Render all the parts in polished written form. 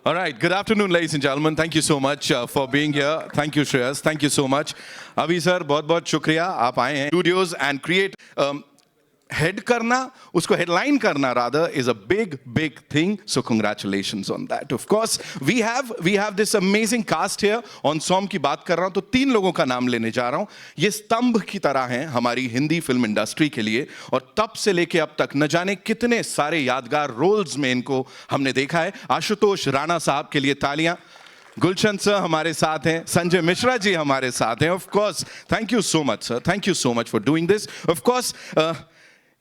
All right. Good afternoon, ladies and gentlemen. Thank you so much for being here. Thank you, Shreyas. Thank you so much. अभी sir बहुत-बहुत शुक्रिया आप आए हैं studios and create head करना उसको headline करना rather is a big thing, so congratulations on that. Of course we have this amazing cast here. on सॉम की बात कर रहा हूं तो 3 लोगों का नाम लेने जा रहा हूं. ये स्तंभ की तरह हैं हमारी हिंदी फिल्म इंडस्ट्री के लिए और तब से लेके अब तक न जाने कितने सारे यादगार रोल्स में इनको हमने देखा है. आशुतोष राणा साहब के लिए तालियां. गुलशन सर हमारे साथ हैं. संजय मिश्रा जी हमारे साथ हैं. Of course thank you so much sir. Thank you so much for doing this. Of course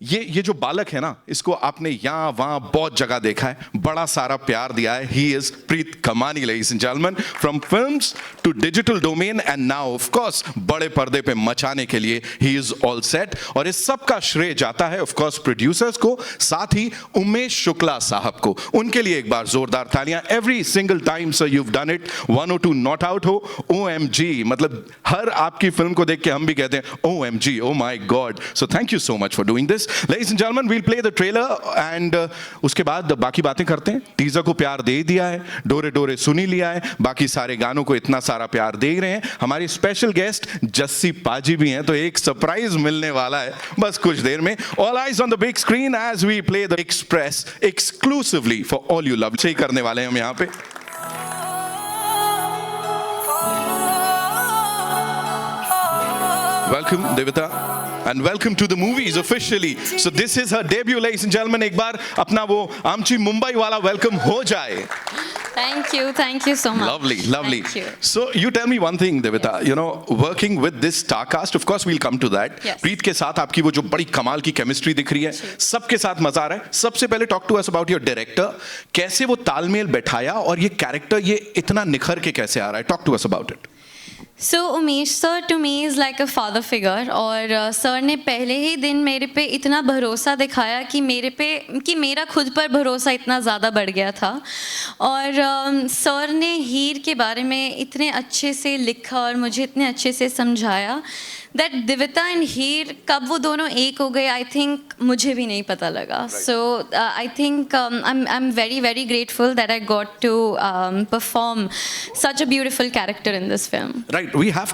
ये जो बालक है ना इसको आपने यहाँ वहाँ बहुत जगह देखा है. बड़ा सारा प्यार दिया है. ही इज प्रीत कमानी ladies and gentlemen, from films to digital domain and now of course बड़े पर्दे पे मचाने के लिए ही इज ऑल सेट. और इस सब का श्रेय जाता है ऑफ कोर्स प्रोड्यूसर्स को, साथ ही उमेश शुक्ला साहब को. उनके लिए एक बार जोरदार तालियां. Every single time sir you have done it. 102 not out हो, OMG, मतलब हर आपकी फिल्म को देख के हम भी कहते हैं OMG, oh my God. So thank you so much for doing this. Ladies and gentlemen, we'll play the trailer and उसके बाद बाकी बातें करते हैं. टीजर को प्यार दे दिया है, डोरे डोरे सुनी लिया है, बाकी सारे गानों को इतना सारा प्यार दे रहे हैं. हमारी स्पेशल गेस्ट जस्सी पाजी भी हैं, तो एक सरप्राइज मिलने वाला है बस कुछ देर में. All eyes on the big screen as we play the Express exclusively for all you love. सही करने वाले हैं हम यहाँ पे. Welcome Devita and welcome to the movies officially. So this is her debut, ladies and gentlemen. एक बार अपना वो आमची मुंबई वाला वेलकम हो जाए. Thank you so much. Lovely. Thank you. So you tell me one thing, Devita. You know, working with this star cast, of course we'll come to that. Yes. प्रीत के साथ आपकी वो जो बड़ी कमाल की केमिस्ट्री दिख रही है, सबके साथ मजा आ रहा है. सबसे पहले talk to us about your director. कैसे वो तालमेल बैठाया और ये कैरेक्टर ये इतना निखर के कैसे आ रहा है? Talk to us about it. So Umesh sir to me is like a father figure और सर ने पहले ही दिन मेरे पे इतना भरोसा दिखाया कि मेरा खुद पर भरोसा इतना ज़्यादा बढ़ गया था. और सर ने हीर के बारे में इतने अच्छे से लिखा और मुझे इतने अच्छे से समझाया that दिविता एंड हीर कब वो दोनों एक हो गए आई थिंक मुझे भी नहीं पता लगा. So I think I'm very grateful that I got to perform such a beautiful character in this film. Right, we have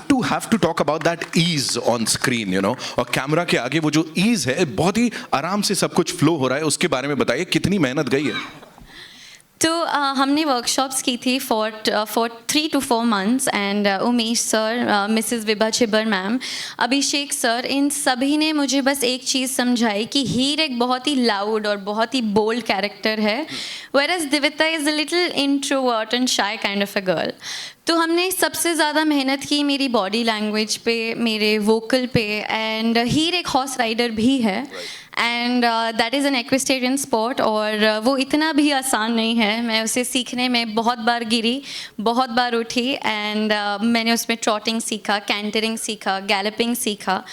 to talk about that ease on screen, you know. और camera के आगे वो जो ease है बहुत ही आराम से सब कुछ फ्लो हो रहा है. उसके बारे में बताइए कितनी मेहनत गई है. तो हमने वर्कशॉप्स की थी for 3 to 4 months and Umesh sir, Mrs Vibha Chhibber ma'am, Abhishek sir, इन सभी ने मुझे बस एक चीज़ समझाई कि हीर एक बहुत ही लाउड और बहुत ही बोल्ड कैरेक्टर है, whereas Divita is a little introvert and shy kind of a girl. तो हमने सबसे ज़्यादा मेहनत की मेरी बॉडी लैंग्वेज पे, मेरे वोकल पे. एंड हीर एक हॉर्स राइडर भी है and that is an equestrian sport और वो इतना भी आसान नहीं है. मैं उसे सीखने में बहुत बार गिरी, बहुत बार उठी एंड मैंने उसमें ट्रॉटिंग सीखा, कैंटरिंग सीखा, गैलपिंग सीखा.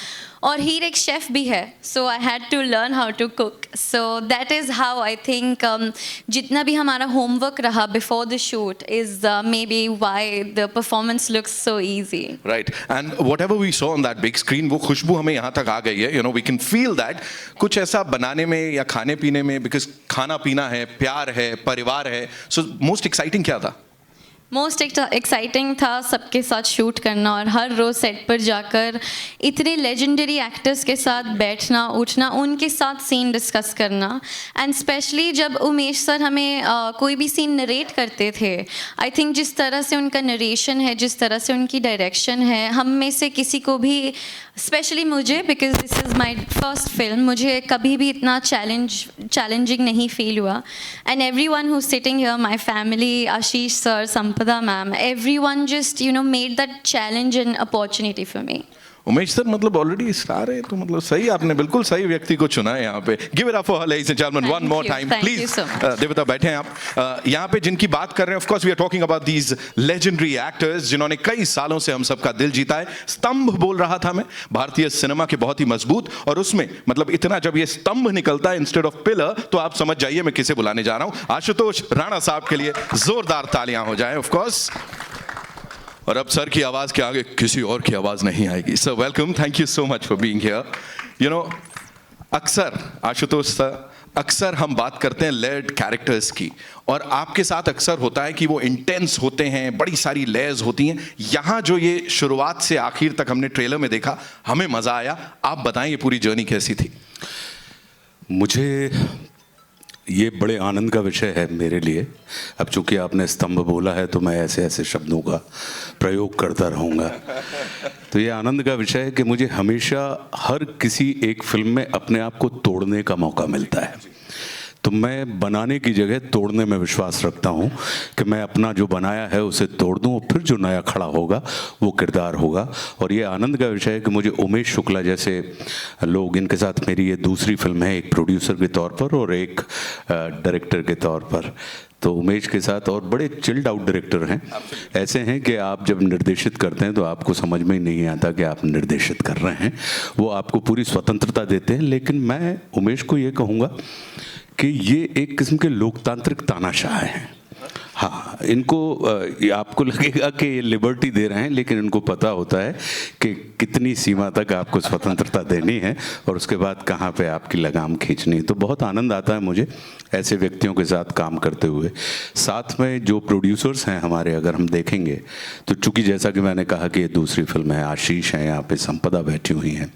और हीर एक शेफ़ भी है, so I had to learn how to cook. So that is how I think जितना भी हमारा होमवर्क रहा before the shoot is maybe why the performance looks so easy. Right, and whatever we saw on that big screen वो खुशबू हमें यहाँ तक आ गई है. You know, we can feel that कुछ ऐसा बनाने में या खाने पीने में, बिकॉज खाना पीना है, प्यार है, परिवार है. सो मोस्ट एक्साइटिंग क्या था? मोस्ट एक्साइटिंग था सबके साथ शूट करना और हर रोज़ सेट पर जाकर इतने लेजेंडरी एक्टर्स के साथ बैठना उठना, उनके साथ सीन डिस्कस करना. एंड स्पेशली जब उमेश सर हमें कोई भी सीन नरेट करते थे, आई थिंक जिस तरह से उनका नरेशन है, जिस तरह से उनकी डायरेक्शन है, हम में से किसी को भी, स्पेशली मुझे, because this is my first film, मुझे कभी भी इतना चैलेंजिंग नहीं फील हुआ. And everyone who sitting here, my family, Ashish sir, Sampada ma'am, everyone just made that challenge and opportunity for me. Umesh sir मतलब ऑलरेडी स्टार है, तो मतलब सही, आपने बिल्कुल सही व्यक्ति को चुना है यहाँ पे. Give it up for ladies and gentlemen one more time please. Devita बैठे हैं आप. यहाँ पे जिनकी बात कर रहे हैं, of course we are talking about these legendary actors जिन्होंने कई सालों से हम सबका दिल जीता है. स्तंभ बोल रहा था मैं, भारतीय सिनेमा के बहुत ही मजबूत, और उसमें मतलब इतना जब ये स्तंभ निकलता है इंस्टेड ऑफ पिलर, तो आप समझ जाइए मैं किसे बुलाने जा रहा हूँ. आशुतोष राणा साहब के लिए जोरदार तालियां हो जाएं. ऑफ कोर्स और अब सर की आवाज के आगे किसी और की आवाज नहीं आएगी. Sir welcome, thank you so much for being here. You know, अक्सर आशुतोष सर अक्सर हम बात करते हैं लेयर्ड कैरेक्टर्स की, और आपके साथ अक्सर होता है कि वो इंटेंस होते हैं, बड़ी सारी लेयर्स होती हैं। यहाँ जो ये शुरुआत से आखिर तक हमने ट्रेलर में देखा, हमें मज़ा आया। आप बताएं ये पूरी जर्नी कैसी थी? मुझे ये बड़े आनंद का विषय है मेरे लिए। अब चूंकि आपने स्तंभ बोला है तो मैं ऐसे ऐसे शब्दों का प्रयोग करता रहूँगा। तो ये आनंद का विषय है कि मुझे हमेशा हर किसी एक फिल्म में अपने आप को तोड़ने का मौका मिलता है। तो मैं बनाने की जगह तोड़ने में विश्वास रखता हूँ कि मैं अपना जो बनाया है उसे तोड़ दूँ और फिर जो नया खड़ा होगा वो किरदार होगा। और ये आनंद का विषय है कि मुझे उमेश शुक्ला जैसे लोग, इनके साथ मेरी ये दूसरी फिल्म है, एक प्रोड्यूसर के तौर पर और एक डायरेक्टर के तौर पर। तो उमेश के साथ, और बड़े चिल्ड आउट डायरेक्टर हैं, ऐसे हैं कि आप जब निर्देशित करते हैं तो आपको समझ में ही नहीं आता कि आप निर्देशित कर रहे हैं। वो आपको पूरी स्वतंत्रता देते हैं। लेकिन मैं उमेश को ये कहूँगा कि ये एक किस्म के लोकतांत्रिक तानाशाह हैं। हाँ, इनको आपको लगेगा कि ये लिबर्टी दे रहे हैं, लेकिन इनको पता होता है कि कितनी सीमा तक आपको स्वतंत्रता देनी है और उसके बाद कहाँ पे आपकी लगाम खींचनी है। तो बहुत आनंद आता है मुझे ऐसे व्यक्तियों के साथ काम करते हुए। साथ में जो प्रोड्यूसर्स हैं हमारे, अगर हम देखेंगे तो चूँकि जैसा कि मैंने कहा कि ये दूसरी फिल्म है, आशीष हैं यहाँ पे, संपदा बैठी हुई हैं,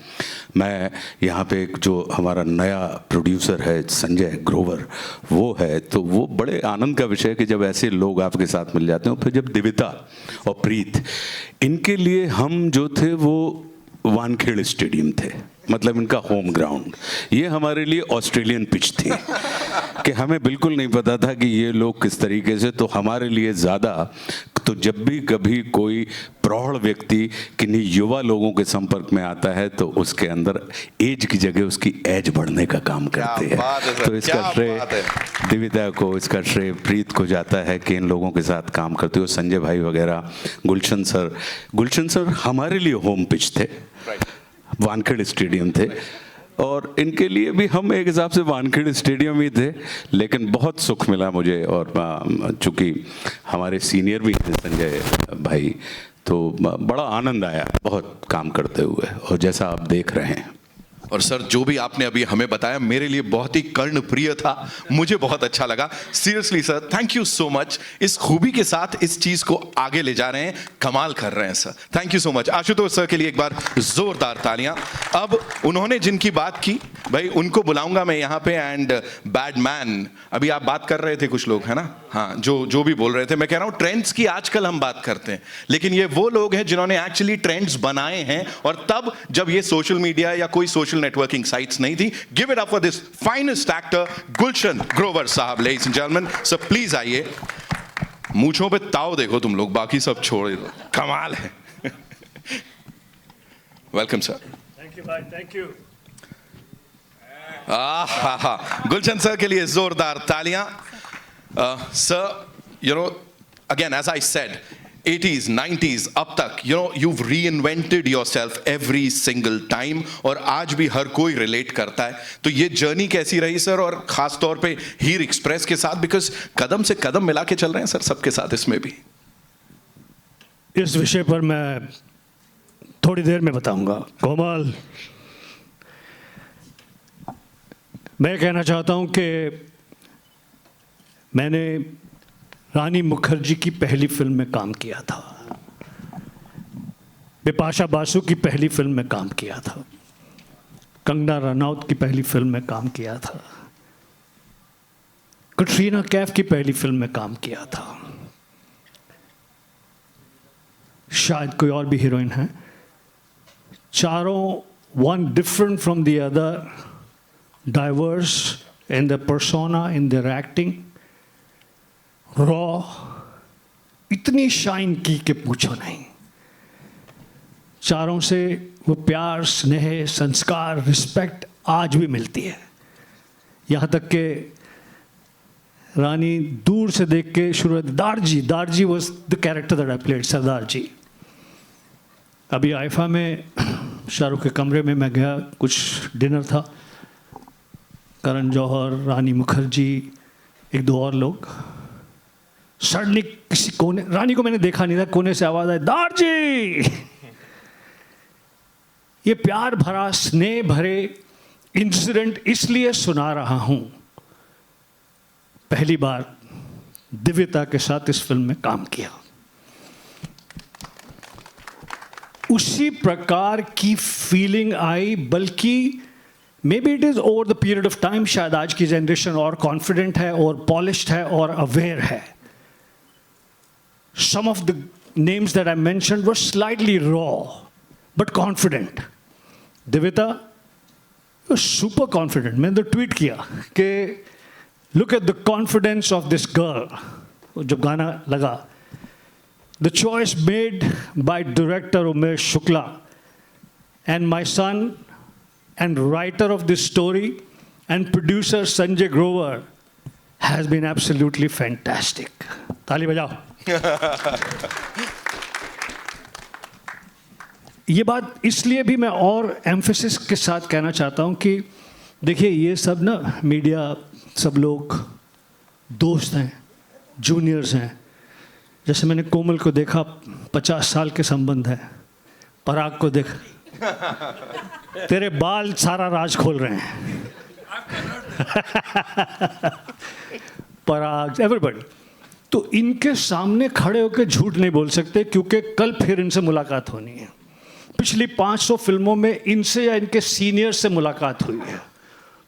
मैं यहाँ पे एक जो हमारा नया प्रोड्यूसर है संजय ग्रोवर, वो है। तो वो बड़े आनंद का विषय है कि जब ऐसे लोग आपके साथ मिल जाते हैं। फिर जब दिविता और प्रीत, इनके लिए हम जो थे वो वानखेड़े स्टेडियम थे, मतलब इनका होम ग्राउंड। ये हमारे लिए ऑस्ट्रेलियन पिच थी कि हमें बिल्कुल नहीं पता था कि ये लोग किस तरीके से। तो हमारे लिए ज़्यादा, तो जब भी कभी कोई प्रौढ़ व्यक्ति किन्हीं युवा लोगों के संपर्क में आता है तो उसके अंदर एज की जगह उसकी एज बढ़ने का काम करते हैं। तो इसका श्रेय दिविता को, इसका श्रेय प्रीत को जाता है कि इन लोगों के साथ काम करते हो। संजय भाई वगैरह, गुलशन सर हमारे लिए होम पिच थे, वानखेड़े स्टेडियम थे, और इनके लिए भी हम एक हिसाब से वानखेड़े स्टेडियम ही थे। लेकिन बहुत सुख मिला मुझे, और चूँकि हमारे सीनियर भी हैं संजय भाई, तो बड़ा आनंद आया बहुत काम करते हुए, और जैसा आप देख रहे हैं। और सर, जो भी आपने अभी हमें बताया मेरे लिए बहुत ही कर्णप्रिय था, मुझे बहुत अच्छा लगा। Seriously sir, thank you so much. इस खूबी के साथ इस चीज को आगे ले जा रहे हैं, कमाल कर रहे हैं sir, thank you so much. Ashutosh sir के लिए एक बार जोरदार तालियां। अब उन्होंने जिनकी बात की भाई, उनको बुलाऊंगा मैं यहाँ पे। एंड बैडमैन, अभी आप बात कर रहे थे कुछ लोग, है ना? हाँ, जो भी बोल रहे थे, मैं कह रहा हूँ ट्रेंड्स की आजकल हम बात करते हैं, लेकिन ये वो लोग हैं जिन्होंने एक्चुअली ट्रेंड्स बनाए हैं, और तब जब ये सोशल मीडिया या कोई सोशल नेटवर्किंग साइट्स नहीं थी। Give it up for this finest actor Gulshan Grover साहब, ladies and gentleman. Sir please आइए। मूंछों पे ताव देखो तुम लोग, बाकी सब छोड़ दो, कमाल है। Welcome sir. थैंक यू भाई, थैंक यू। गुलशन सर के लिए जोरदार तालियां। Sir, you know, again, as I said, 80s, 90s, अब तक, you know, you've reinvented yourself every single time, और आज भी हर कोई रिलेट करता है। तो ये जर्नी कैसी रही सर, और खास तौर पे हीर एक्सप्रेस के साथ, बिकॉज कदम से कदम मिला के चल रहे हैं सर सबके साथ इसमें भी। इस विषय पर मैं थोड़ी देर में बताऊंगा। कोमल, मैं कहना चाहता हूं कि मैंने रानी मुखर्जी की पहली फिल्म में काम किया था, बिपाशा बासु की पहली फिल्म में काम किया था, कंगना रनौत की पहली फिल्म में काम किया था, कटरीना कैफ की पहली फिल्म में काम किया था, शायद कोई और भी हीरोइन है। चारों one different from the other, diverse in the persona, in their acting, raw, इतनी शाइन की कि पूछो नहीं। चारों से वो प्यार, स्नेह, संस्कार, रिस्पेक्ट आज भी मिलती है। यहाँ तक कि रानी दूर से देख के शुरू, Darji was the character that I played, Sardar ji. अभी आइफा में शाहरुख के कमरे में मैं गया, कुछ डिनर था, करण जौहर, रानी मुखर्जी, एक दो और लोग। सडनली किसी कोने, रानी को मैंने देखा नहीं था, कोने से आवाज आई, दारजी। ये प्यार भरा, स्नेह भरे इंसिडेंट इसलिए सुना रहा हूं पहली बार दिव्यता के साथ इस फिल्म में काम किया। उसी प्रकार की फीलिंग आई, बल्कि may be it is over the period of time, शायद आज की जनरेशन और कॉन्फिडेंट है और पॉलिश्ड है और अवेयर है। Some of the names that I mentioned were slightly raw but confident. Divyata super confident. मैंने तो ट्वीट किया कि look at the confidence of this girl. जब गाना लगा, the choice made by director Umesh Shukla and my son and writer of this story and producer Sanjay Grover has been absolutely fantastic. ताली बजाओ। ये बात इसलिए भी मैं और एम्फेसिस के साथ कहना चाहता हूँ कि देखिए, ये सब ना मीडिया, सब लोग दोस्त हैं, जूनियर्स हैं। जैसे मैंने कोमल को देखा, 50 साल के संबंध है। पराग को देख, तेरे बाल सारा राज खोल रहे हैं। पराग, एवरीबॉडी। तो इनके सामने खड़े होकर झूठ नहीं बोल सकते, क्योंकि कल फिर इनसे मुलाकात होनी है। पिछली 500 फिल्मों में इनसे या इनके सीनियर से मुलाकात हुई है,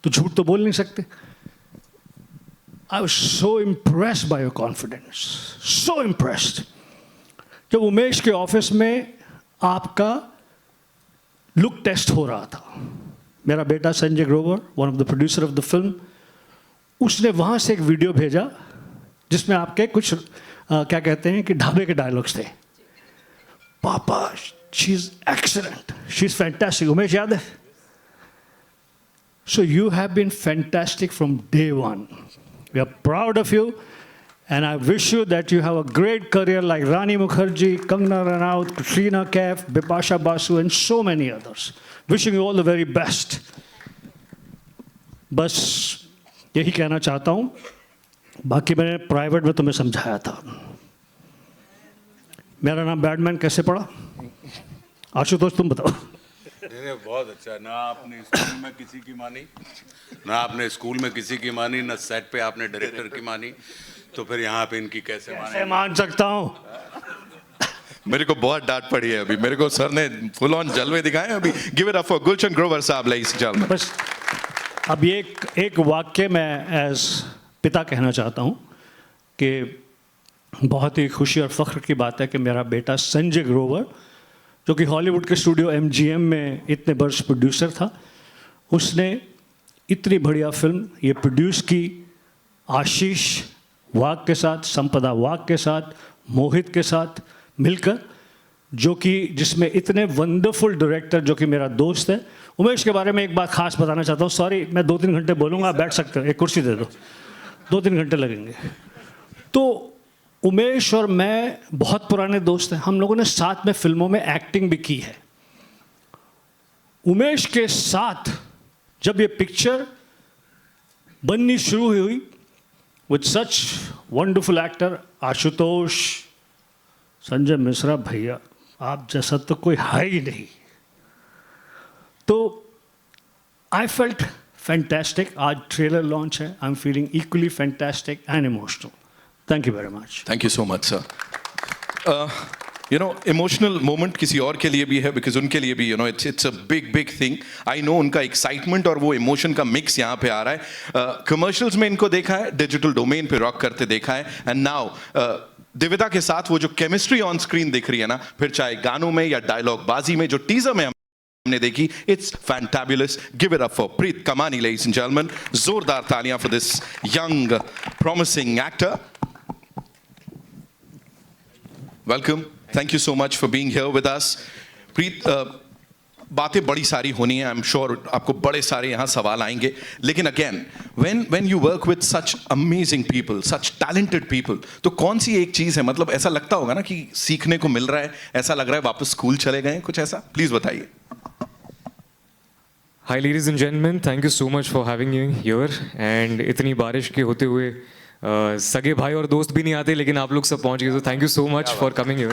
तो झूठ तो बोल नहीं सकते। I was so impressed by your confidence, so impressed. जब उमेश के ऑफिस में आपका लुक टेस्ट हो रहा था, मेरा बेटा Sanjay Grover, one of the producer of the film, उसने वहाँ से एक वीडियो भेजा जिसमें आपके कुछ क्या कहते हैं कि ढाबे के डायलॉग्स थे। पापा, she is excellent, she is fantastic. Umesh याद है? So you have been fantastic from day one. We are proud of you and I wish you that you have a great career like Rani Mukherjee, Kangana Ranaut, Katrina Kaif, Bipasha Basu and so many others. Wishing you all the very best. बस यही कहना चाहता हूँ। बाकी मैंने private में तुम्हें समझाया था। मेरा नाम बैडमैन कैसे पड़ा? आशुतोष तुम बताओ। नहीं, बहुत अच्छा। ना आपने स्कूल में किसी की मानी, ना आपने स्कूल में किसी की मानी, ना सेट पे आपने डायरेक्टर की मानी, तो फिर यहाँ पे इनकी कैसे मान सकता हूँ? मेरे को बहुत डांट पड़ी है अभी। मेरे को सर ने फुल ऑन जलवे दिखाए अभी। गिव इट अप फॉर गुलशन ग्रोवर साहब, लेडीज एंड जेंटलमैन। बस अब ये एक वाक्य मैं एज पिता कहना चाहता हूँ कि बहुत ही खुशी और फख्र की बात है कि मेरा बेटा संजय ग्रोवर, जो कि हॉलीवुड के स्टूडियो MGM में इतने वर्ष प्रोड्यूसर था, उसने इतनी बढ़िया फिल्म ये प्रोड्यूस की आशीष वाघ के साथ, संपदा वाघ के साथ, मोहित के साथ मिलकर, जो कि जिसमें इतने वंडरफुल डायरेक्टर, जो कि मेरा दोस्त है। उमेश के बारे में एक बात खास बताना चाहता हूँ। सॉरी, मैं 2-3 घंटे बोलूँगा, आप बैठ सकते हो, एक कुर्सी दे दो, 2-3 घंटे लगेंगे। तो उमेश और मैं बहुत पुराने दोस्त हैं। हम लोगों ने साथ में फिल्मों में एक्टिंग भी की है। उमेश के साथ जब ये पिक्चर बननी शुरू हुई, with such wonderful actor Ashutosh, Sanjay Mishra, भैया आप जैसा तो कोई है ही नहीं। तो आई फेल्ट फैंटास्टिक। आज ट्रेलर लॉन्च है, I am feeling equally fantastic and emotional. Thank you very much. Thank you so much sir. You know, emotional moment किसी और के लिए भी है, बिकॉज उनके लिए भी, you know, it's a big thing. I know उनका एक्साइटमेंट और वो इमोशन का मिक्स यहाँ पे आ रहा है। कमर्शियल्स में इनको देखा है, डिजिटल डोमेन पे रॉक करते देखा है, एंड नाउ दिव्यता के साथ वो जो केमिस्ट्री ऑन स्क्रीन दिख रही है ना, फिर चाहे गानों में या डायलॉग बाजी में, जो टीजर में हमने देखी, it's fantabulous. Give it up for Preet Kamani, ladies and gentleman. जोरदार तालियां for this young promising actor. Welcome, thank you so much for being here with us. Preet, बातें बड़ी सारी होनी है, आई एम श्योर आपको बड़े सारे यहाँ सवाल आएंगे, लेकिन again when you work with such amazing people, such talented people, तो कौन सी एक चीज़ है, मतलब ऐसा लगता होगा ना कि सीखने को मिल रहा है, ऐसा लग रहा है वापस स्कूल चले गए, कुछ ऐसा? प्लीज़ बताइए। हाय ladies and gentleman, thank you so much for having you here. And इतनी बारिश के होते हुए सगे भाई और दोस्त भी नहीं आते, लेकिन आप लोग सब पहुंच गए, तो thank you so much for coming here.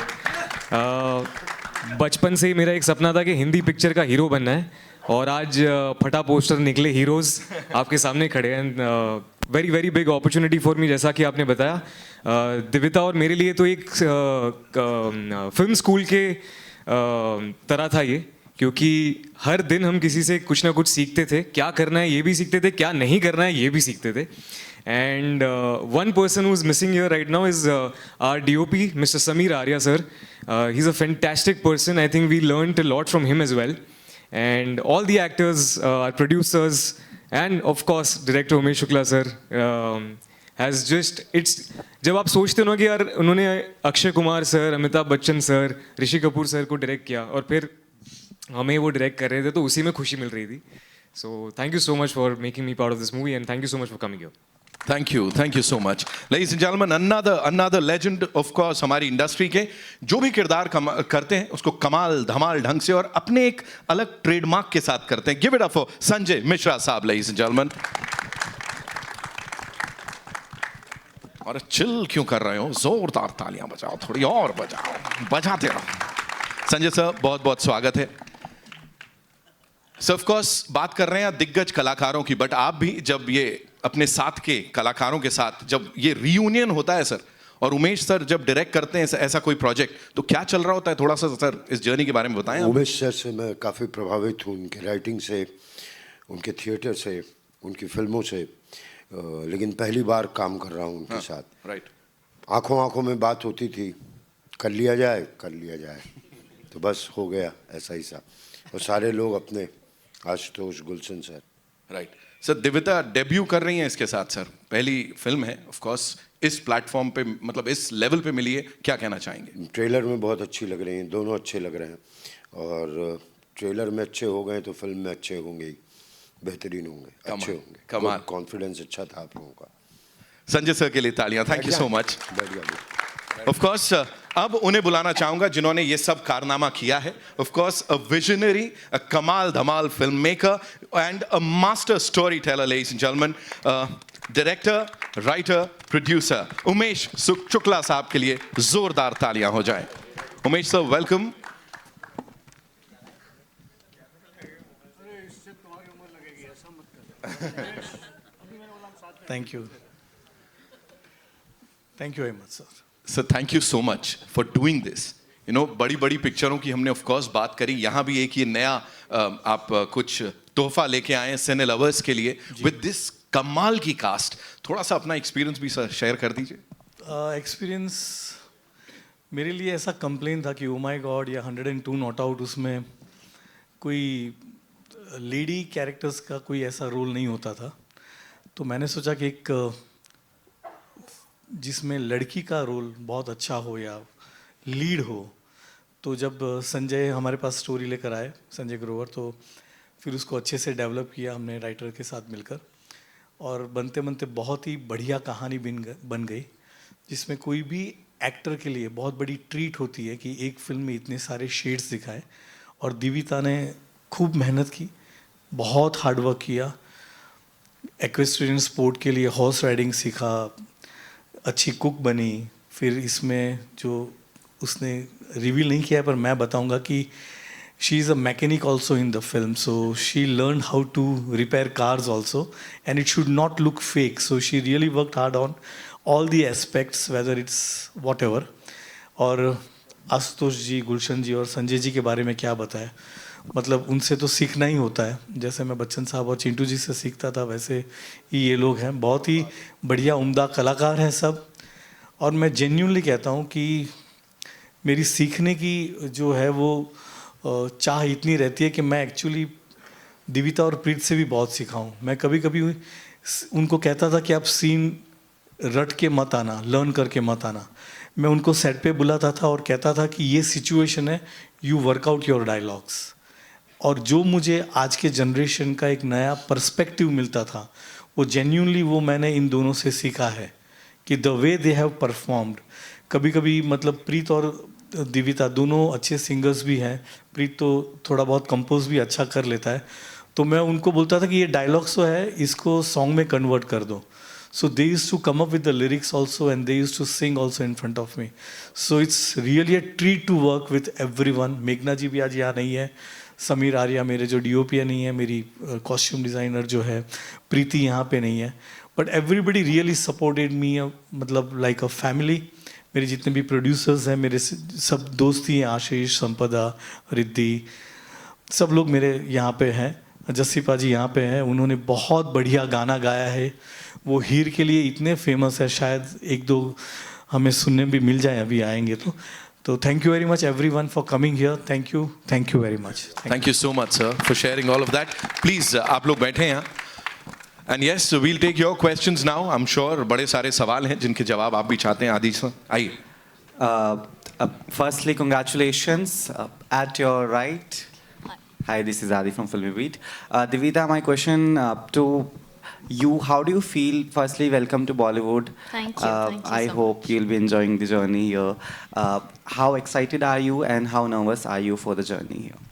बचपन से ही मेरा एक सपना था कि हिंदी पिक्चर का हीरो बनना है, और आज फटा पोस्टर निकले, हीरोज़ आपके सामने खड़े हैं। Very very big opportunity for me, जैसा कि आपने बताया। दिविता और मेरे लिए तो एक फिल्म स्कूल के तरह था ये, क्योंकि हर दिन हम किसी से कुछ ना कुछ सीखते थे। क्या करना है ये भी सीखते थे, क्या नहीं करना है ये भी सीखते थे। And one person who is missing here right now is our DOP, Mr. Sameer Arya sir. He's a fantastic person. I think we learned a lot from him as well. And all the actors, our producers, and of course director Umesh Shukla sir has just, it's, जब आप सोचते हो ना कि यार उन्होंने Akshay Kumar sir, Amitabh Bachchan sir, Rishi Kapoor sir को direct किया और फिर हमें वो डायरेक्ट कर रहे थे, तो उसी में खुशी मिल रही थी। So thank you so much for making me part of this movie, and thank you so much for coming here. Thank you so much. Ladies and gentlemen, another legend of course हमारी industry के, जो भी किरदार करते हैं उसको कमाल धमाल ढंग से और अपने एक अलग ट्रेडमार्क के साथ करते हैं। Give it up for Sanjay Mishra साहब, ladies and gentlemen. और चिल क्यों कर रहे हो, जोरदार तालियां बजाओ, थोड़ी और बजाओ, बजाते रहो। संजय सर बहुत बहुत स्वागत है। सर ऑफ कोर्स बात कर रहे हैं दिग्गज कलाकारों की, बट आप भी जब ये अपने साथ के कलाकारों के साथ जब ये रियूनियन होता है सर, और उमेश सर जब डायरेक्ट करते हैं ऐसा कोई प्रोजेक्ट, तो क्या चल रहा होता है, थोड़ा सा सर इस जर्नी के बारे में बताएं। उमेश सर से मैं काफ़ी प्रभावित हूँ, उनके राइटिंग से, उनके थिएटर से, उनकी फिल्मों से, लेकिन पहली बार काम कर रहा हूँ उनके साथ। राइट, आंखों आंखों में बात होती थी, कर लिया जाए तो बस हो गया ऐसा ही सा। और सारे लोग अपने, आशुतोष, गुलशन सर। राइट सर, दिविता डेब्यू कर रही हैं इसके साथ सर, पहली फिल्म है ऑफ कोर्स, इस प्लेटफॉर्म पे मतलब इस लेवल पे मिली है, क्या कहना चाहेंगे? ट्रेलर में बहुत अच्छी लग रही हैं, दोनों अच्छे लग रहे हैं, और ट्रेलर में अच्छे हो गए तो फिल्म में अच्छे होंगे ही, बेहतरीन होंगे, अच्छे होंगे। कमाल, कॉन्फिडेंस अच्छा था आप लोगों का। संजय सर के लिए तालियां, thank you so much. Of course अब उन्हें बुलाना चाहूंगा जिन्होंने ये सब कारनामा किया है। Of course a visionary, a कमाल धमाल film maker and a master story teller, ladies and gentleman, director, writer, producer Umesh Shukla साहब के लिए जोरदार तालियां हो जाए। Umesh sir welcome. Thank you very much, sir. Sir thank you so much for doing this. You know, बड़ी बड़ी पिक्चरों की हमने ऑफ कोर्स बात करी, यहाँ भी एक ये नया आप कुछ तोहफा लेके आए हैं सिने लवर्स के लिए विद दिस कमाल की कास्ट। थोड़ा सा अपना एक्सपीरियंस भी सर शेयर कर दीजिए। एक्सपीरियंस मेरे लिए ऐसा कंप्लेन था कि ओ माय गॉड, या 102 नॉट आउट, उसमें कोई लेडी कैरेक्टर्स का कोई ऐसा रोल नहीं होता था। तो मैंने सोचा कि एक जिसमें लड़की का रोल बहुत अच्छा हो या लीड हो, तो जब संजय हमारे पास स्टोरी लेकर आए, संजय ग्रोवर, तो फिर उसको अच्छे से डेवलप किया हमने राइटर के साथ मिलकर, और बनते बनते बहुत ही बढ़िया कहानी बन गई, जिसमें कोई भी एक्टर के लिए बहुत बड़ी ट्रीट होती है कि एक फिल्म में इतने सारे शेड्स दिखाए। और दिविता ने खूब मेहनत की, बहुत हार्डवर्क किया, एक्वेस्ट्रियन स्पोर्ट के लिए हॉर्स राइडिंग सीखा, अच्छी कुक बनी। फिर इसमें जो उसने रिवील नहीं किया है, पर मैं बताऊंगा कि she is a mechanic also in the film, so she learn how to repair cars also, and it should not look fake, so she really worked hard on all the aspects, whether it's whatever. और आशुतोष जी, गुलशन जी और संजय जी के बारे में क्या बताया, मतलब उनसे तो सीखना ही होता है। जैसे मैं बच्चन साहब और चिंटू जी से सीखता था, वैसे ही ये लोग हैं, बहुत ही बढ़िया उम्दा कलाकार हैं सब। और मैं जेन्युइनली कहता हूँ कि मेरी सीखने की जो है वो चाह इतनी रहती है कि मैं एक्चुअली दिविता और प्रीत से भी बहुत सीखा हूँ। मैं कभी कभी उनको कहता था कि आप सीन रट के मत आना, लर्न करके मत आना। मैं उनको सेट पे बुलाता था और कहता था कि ये सिचुएशन है, यू वर्कआउट योर डायलॉग्स। और जो मुझे आज के जनरेशन का एक नया पर्सपेक्टिव मिलता था, वो जेन्युइनली वो मैंने इन दोनों से सीखा है कि the way they have performed. कभी कभी मतलब प्रीत और दिविता दोनों अच्छे सिंगर्स भी हैं, प्रीत तो थोड़ा बहुत कंपोज भी अच्छा कर लेता है, तो मैं उनको बोलता था कि ये डायलॉग्स तो है, इसको सॉन्ग में कन्वर्ट कर दो। So they used to come up with the lyrics also, and they used to sing also in front of me. So it's really a treat to work with everyone. मेघना जी भी आज यहाँ नहीं है, समीर आर्या मेरे जो DOP नहीं है, मेरी कॉस्ट्यूम डिज़ाइनर जो है, प्रीति यहाँ पे नहीं है, but everybody really supported me, मतलब लाइक अ फैमिली। मेरे जितने भी प्रोड्यूसर्स हैं, मेरे सब दोस्त ही हैं, आशीष, संपदा, रिद्धि, सब लोग मेरे यहाँ पे हैं। जस्सी पाजी यहाँ पे हैं, उन्होंने बहुत बढ़िया गाना गाया है। वो हीर के लिए इतने फेमस है, शायद एक दो हमें सुनने भी मिल जाए अभी आएंगे तो thank you very much everyone for coming here. Thank you very much. Thank you so much, sir, for sharing all of that. Please, आप लोग बैठे हैं. And yes, so we'll take your questions now. I'm sure बड़े सारे सवाल हैं जिनके जवाब आप भी चाहते हैं. आदि सर, आइए. Firstly, congratulations. At your right. Hi, this is Adi from Filmy Beat. Divita, my question to you, how do you feel? Firstly, welcome to Bollywood. Thank you. Thank you I so hope you'll be enjoying the journey here. How excited are you and how nervous are you for the journey here?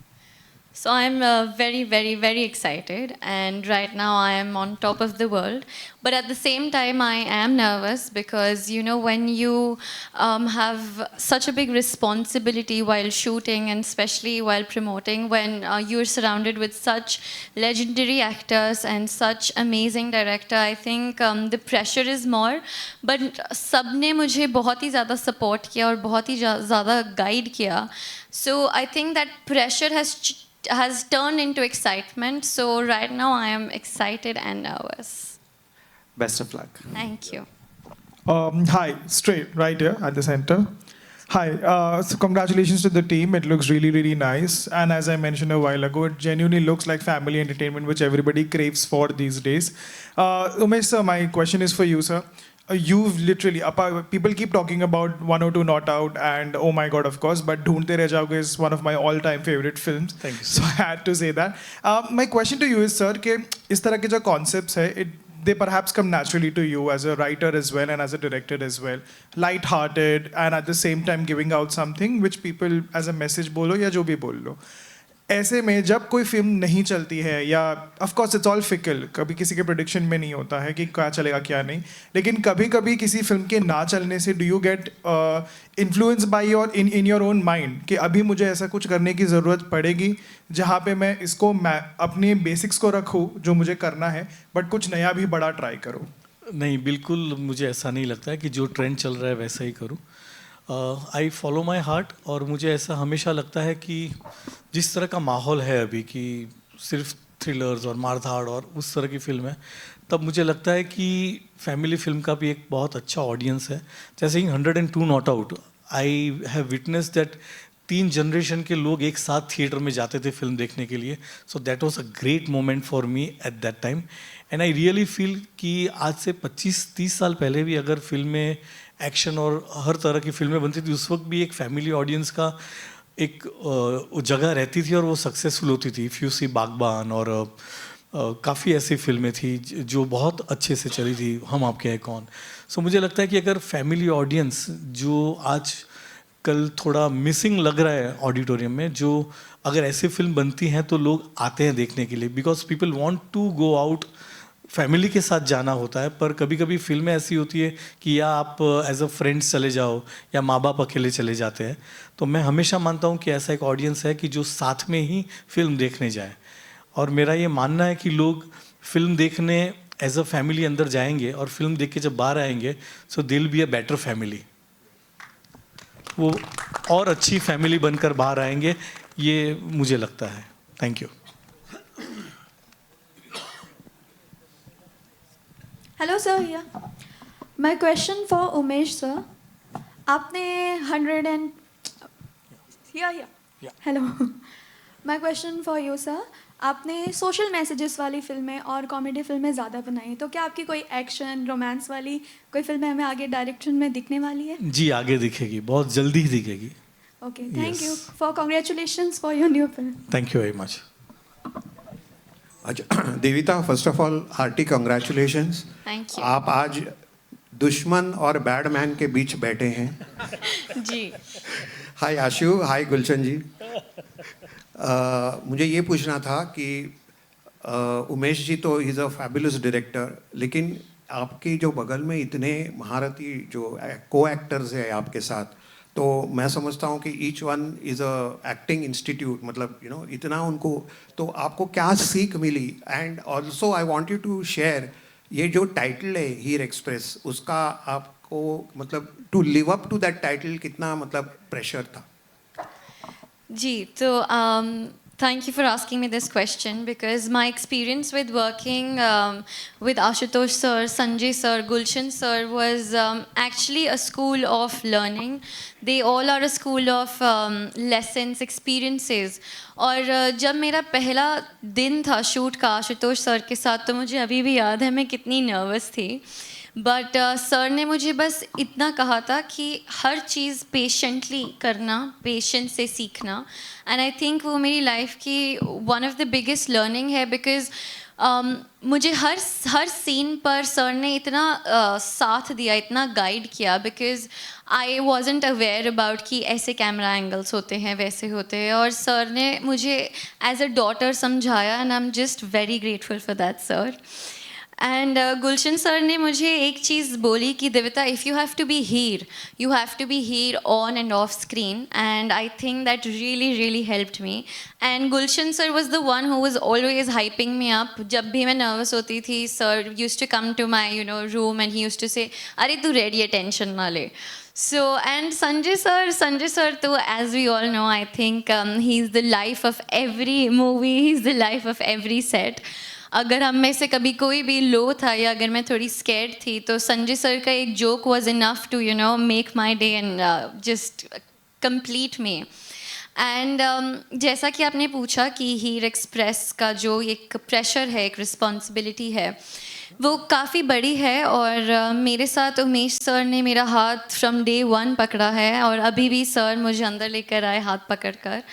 So I'm very, very, very excited, and right now I am on top of the world. But at the same time, I am nervous because, you know, when you have such a big responsibility while shooting, and especially while promoting, when you're surrounded with such legendary actors and such amazing director, I think the pressure is more. But सबने मुझे बहुत ही ज़्यादा support किया और बहुत ही ज़्यादा guide किया. So I think that pressure has turned into excitement. So right now I am excited and nervous. Best of luck. Thank you. Hi, straight right here at the center. Hi, so congratulations to the team. It looks really, really nice. And as I mentioned a while ago, it genuinely looks like family entertainment, which everybody craves for these days. Umesh sir, my question is for you, sir. You've literally, people keep talking about 102 Not Out and oh my god, of course, but Dhoondte Reh Jaoge is one of my all-time favorite films. Thank you. So I had to say that. My question to you is, sir, कि इस तरह के जो concepts है, they perhaps come naturally to you as a writer as well and as a director as well. Light-hearted and at the same time giving out something which people as a message बोलो या जो भी बोल लो. ऐसे में जब कोई film नहीं चलती है या of course it's all fickle, कभी किसी के प्रेडिक्शन में नहीं होता है कि क्या चलेगा क्या नहीं, लेकिन कभी कभी किसी फिल्म के ना चलने से do you get influence by your in your own mind कि अभी मुझे ऐसा कुछ करने की ज़रूरत पड़ेगी जहाँ पे मैं इसको अपने बेसिक्स को रखूँ जो मुझे करना है, बट कुछ नया भी बड़ा ट्राई करूँ? नहीं, बिल्कुल मुझे ऐसा नहीं लगता है कि जो ट्रेंड चल रहा है वैसा ही करूँ. I follow my heart. और मुझे ऐसा हमेशा लगता है कि जिस तरह का माहौल है अभी कि सिर्फ थ्रिलर्स और मारधाड़ और उस तरह की फिल्म है, तब मुझे लगता है कि फैमिली फिल्म का भी एक बहुत अच्छा ऑडियंस है. जैसे ही 102 not out, I have witness that 3 generation के लोग एक साथ थिएटर में जाते थे फिल्म देखने के लिए. So that was a great moment for me at that time. And I really feel कि आज से 25-30 साल पहले भी अगर फिल्में एक्शन और हर तरह की फिल्में बनती थी, उस वक्त भी एक फैमिली ऑडियंस का एक जगह रहती थी और वो सक्सेसफुल होती थी. इफ़ यू सी बागबान और काफ़ी ऐसी फिल्में थी जो बहुत अच्छे से चली थी, हम आपके हैं कौन. सो मुझे लगता है कि अगर फैमिली ऑडियंस जो आज कल थोड़ा मिसिंग लग रहा है ऑडिटोरियम में, जो अगर ऐसी फिल्म बनती हैं तो लोग आते हैं देखने के लिए, because people want to go out. Family के साथ जाना होता है, पर कभी कभी फिल्में ऐसी होती है कि या आप एज अ फ्रेंड्स चले जाओ या माँ बाप अकेले चले जाते हैं. तो मैं हमेशा मानता हूँ कि ऐसा एक ऑडियंस है कि जो साथ में ही फिल्म देखने जाए. और मेरा ये मानना है कि लोग फिल्म देखने एज अ फैमिली अंदर जाएंगे और फिल्म देख के जब बाहर आएंगे, so they will be a better family. वो और अच्छी फैमिली बनकर बाहर आएंगे, ये मुझे लगता है. Thank you. Hello sir, yeah. My question for Umesh sir. आपने 100 and yeah. Hello. My question for you sir. आपने सोशल मैसेजेस वाली फिल्में और कॉमेडी फिल्में ज़्यादा बनाई, तो क्या आपकी कोई एक्शन रोमांस वाली कोई फिल्में हमें आगे डायरेक्शन में दिखने वाली है? जी, आगे दिखेगी, बहुत जल्दी ही दिखेगी. Okay, thank you for congratulations for your new film. Thank you very much. Devita, first of all hearty congratulations. Thank you. आप आज दुश्मन और बैडमैन के बीच बैठे हैं. जी. हाय आशु, हाय गुलशन जी. मुझे ये पूछना था कि उमेश जी तो इज़ अ फैबुलस डायरेक्टर, लेकिन आपके जो बगल में इतने महारथी जो को एक्टर्स हैं आपके साथ, तो मैं समझता हूँ कि each one is a acting institute, मतलब यू नो इतना उनको, तो आपको क्या सीख मिली? And also I want you to share ये जो टाइटल है हीर एक्सप्रेस, उसका आपको मतलब to live up to that title कितना मतलब प्रेशर था? जी, तो thank you for asking me this question because my experience with working with Ashutosh sir, Sanjay sir, Gulshan sir was actually a school of learning. They all are a school of lessons, experiences. और जब मेरा पहला दिन था shoot का Ashutosh sir के साथ, तो मुझे अभी भी याद है मैं कितनी नर्वस थी. बट सर ने मुझे बस इतना कहा था कि हर चीज़ पेशेंटली करना, पेशेंस से सीखना. एंड आई थिंक वो मेरी लाइफ की one of the biggest learning है बिकॉज मुझे हर सीन पर सर ने इतना साथ दिया, इतना गाइड किया because I wasn't aware about कि ऐसे कैमरा एंगल्स होते हैं, वैसे होते हैं. और सर ने मुझे एज अ डॉटर समझाया and I am just very grateful for that sir. And Gulshan sir ने मुझे एक चीज़ बोली कि Devita, if you have to be here, you have to be here on and off screen. And I think that really helped me. And Gulshan sir was the one who was always hyping me up. जब भी मैं nervous होती थी, sir use to come to my room and he use to say, अरे तू ready है, tension ना ले. So, and Sanjay sir too, as we all know, I think he's the life of every movie, he's the life of every set. अगर हम में से कभी कोई भी लो था या अगर मैं थोड़ी स्कैर्ड थी, तो संजय सर का एक joke was enough to make my day and just complete me. एंड जैसा कि आपने पूछा कि हीर एक्सप्रेस का जो एक प्रेशर है, एक रिस्पॉन्सिबिलिटी है, वो काफ़ी बड़ी है. और मेरे साथ उमेश सर ने मेरा हाथ फ्रॉम डे 1 पकड़ा है और अभी भी सर मुझे अंदर लेकर आए हाथ पकड़कर.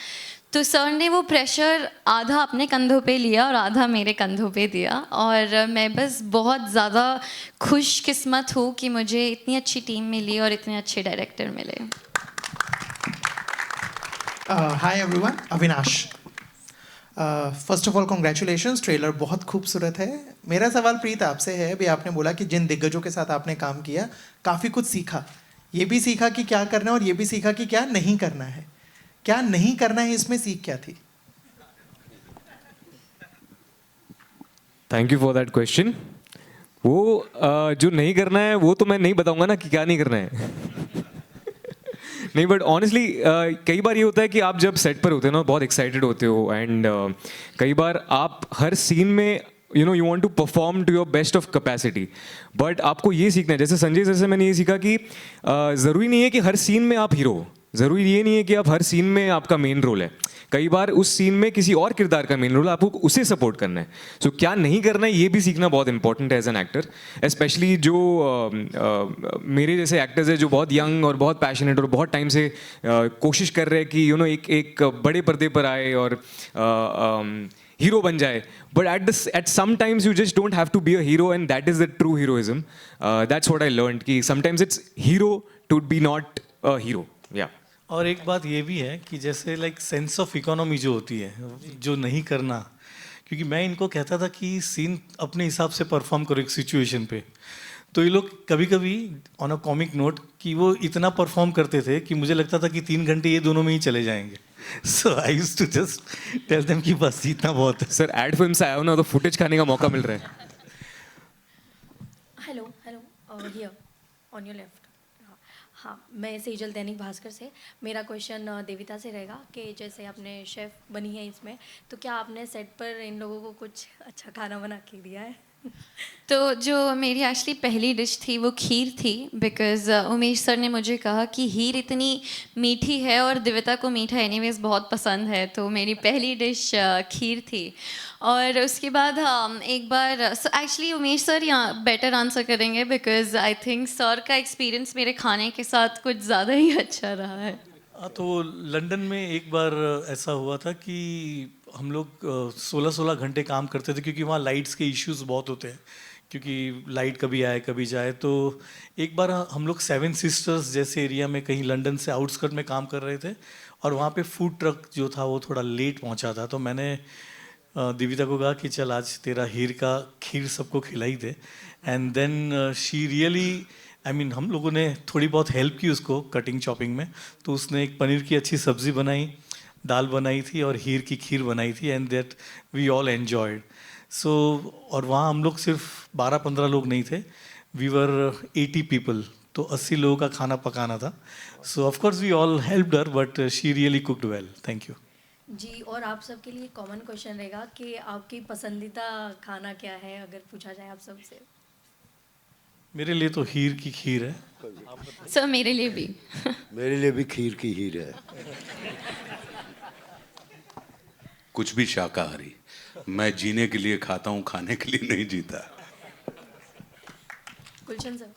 तो सर ने वो प्रेशर आधा अपने कंधों पे लिया और आधा मेरे कंधों पे दिया. और मैं बस बहुत ज़्यादा खुशकिस्मत हूँ कि मुझे इतनी अच्छी टीम मिली और इतने अच्छे डायरेक्टर मिले. Hi everyone, Avinash. First of all congratulations, trailer बहुत खूबसूरत है. मेरा सवाल प्रीत आपसे है. अभी आपने बोला कि जिन दिग्गजों के साथ आपने काम किया काफ़ी कुछ सीखा. ये भी सीखा कि क्या करना है और ये भी सीखा कि क्या नहीं करना है. क्या नहीं करना है, इसमें सीख क्या थी? Thank you for that question. वो जो नहीं करना है वो तो मैं नहीं बताऊंगा ना कि क्या नहीं करना है. नहीं, बट ऑनेस्टली कई बार ये होता है कि आप जब सेट पर होते हो ना, बहुत एक्साइटेड होते हो एंड कई बार आप हर सीन में you want to perform to your best of capacity. But आपको ये सीखना है, जैसे संजय सर से मैंने ये सीखा कि ज़रूरी नहीं है कि हर सीन में आप हीरो हो. ज़रूरी ये नहीं है कि आप हर सीन में आपका मेन रोल है. कई बार उस सीन में किसी और किरदार का मेन रोल है, आपको उसे सपोर्ट करना है. सो क्या नहीं करना है ये भी सीखना बहुत इंपॉर्टेंट है एज एन एक्टर. स्पेशली जो मेरे जैसे एक्टर्स हैं जो बहुत यंग और बहुत पैशनेट और बहुत टाइम से कोशिश कर रहे हैं कि एक बड़े पर्दे पर आए और हीरो बन जाए. But at some times you just don't have to be a hero, and that is the true heroism. That's what I learned, कि sometimes it's hero to be not a hero. Yeah. और एक बात ये भी है कि जैसे like sense of economy जो होती है, जो नहीं करना, क्योंकि मैं इनको कहता था कि सीन अपने हिसाब से परफॉर्म करो एक सिचुएशन पे, तो ये लोग कभी कभी ऑन अ कॉमिक नोट कि वो इतना परफॉर्म करते थे कि मुझे लगता था कि 3 घंटे ये दोनों में ही चले जाएंगे. So I used to just tell them कि बस इतना बहुत है. सर एड फिल्म से आया हो ना, तो फुटेज खाने का मौका मिल रहा है. Hello here on your left. हाँ, मैं सेजल दैनिक भास्कर से. मेरा क्वेश्चन देविता से रहेगा कि जैसे आपने शेफ़ बनी है इसमें, तो क्या आपने सेट पर इन लोगों को कुछ अच्छा खाना बना के दिया है? तो जो मेरी एक्चुअली पहली डिश थी वो खीर थी, बिकॉज़ उमेश सर ने मुझे कहा कि हीर इतनी मीठी है और दिविता को मीठा एनीवेज बहुत पसंद है, तो मेरी पहली डिश खीर थी. और उसके बाद एक बार एक्चुअली उमेश सर यहाँ बेटर आंसर करेंगे बिकॉज़ आई थिंक सर का एक्सपीरियंस मेरे खाने के साथ कुछ ज़्यादा ही अच्छा रहा है. तो लंदन में एक बार ऐसा हुआ था कि हम लोग 16-16 घंटे काम करते थे, क्योंकि वहाँ लाइट्स के इश्यूज बहुत होते हैं, क्योंकि लाइट कभी आए कभी जाए. तो एक बार हम लोग 7 सिस्टर्स जैसे एरिया में कहीं लंदन से आउटस्कर्ट में काम कर रहे थे और वहाँ पे फूड ट्रक जो था वो थोड़ा लेट पहुँचा था. तो मैंने दिविता को कहा कि चल आज तेरा हीर का खीर सबको खिलाई दे. एंड देन शी रियली हम लोगों ने थोड़ी बहुत हेल्प की उसको कटिंग चॉपिंग में. तो उसने एक पनीर की अच्छी सब्ज़ी बनाई, दाल बनाई थी और हीर की खीर बनाई थी, and that we all enjoyed. So और वहाँ हम लोग सिर्फ 12-15 लोग नहीं थे, वी वर 80 पीपल, तो 80 लोगों का खाना पकाना था. So of course we all helped her, but she really cooked well. Thank you. जी, और आप सबके लिए कॉमन क्वेश्चन रहेगा कि आपकी पसंदीदा खाना क्या है, अगर पूछा जाए आप सबसे. मेरे लिए तो हीर की खीर है. सर मेरे लिए भी. मेरे लिए भी खीर की हीर है. कुछ भी शाकाहारी. मैं जीने के लिए खाता हूँ, खाने के लिए नहीं जीता. गुलशन सर.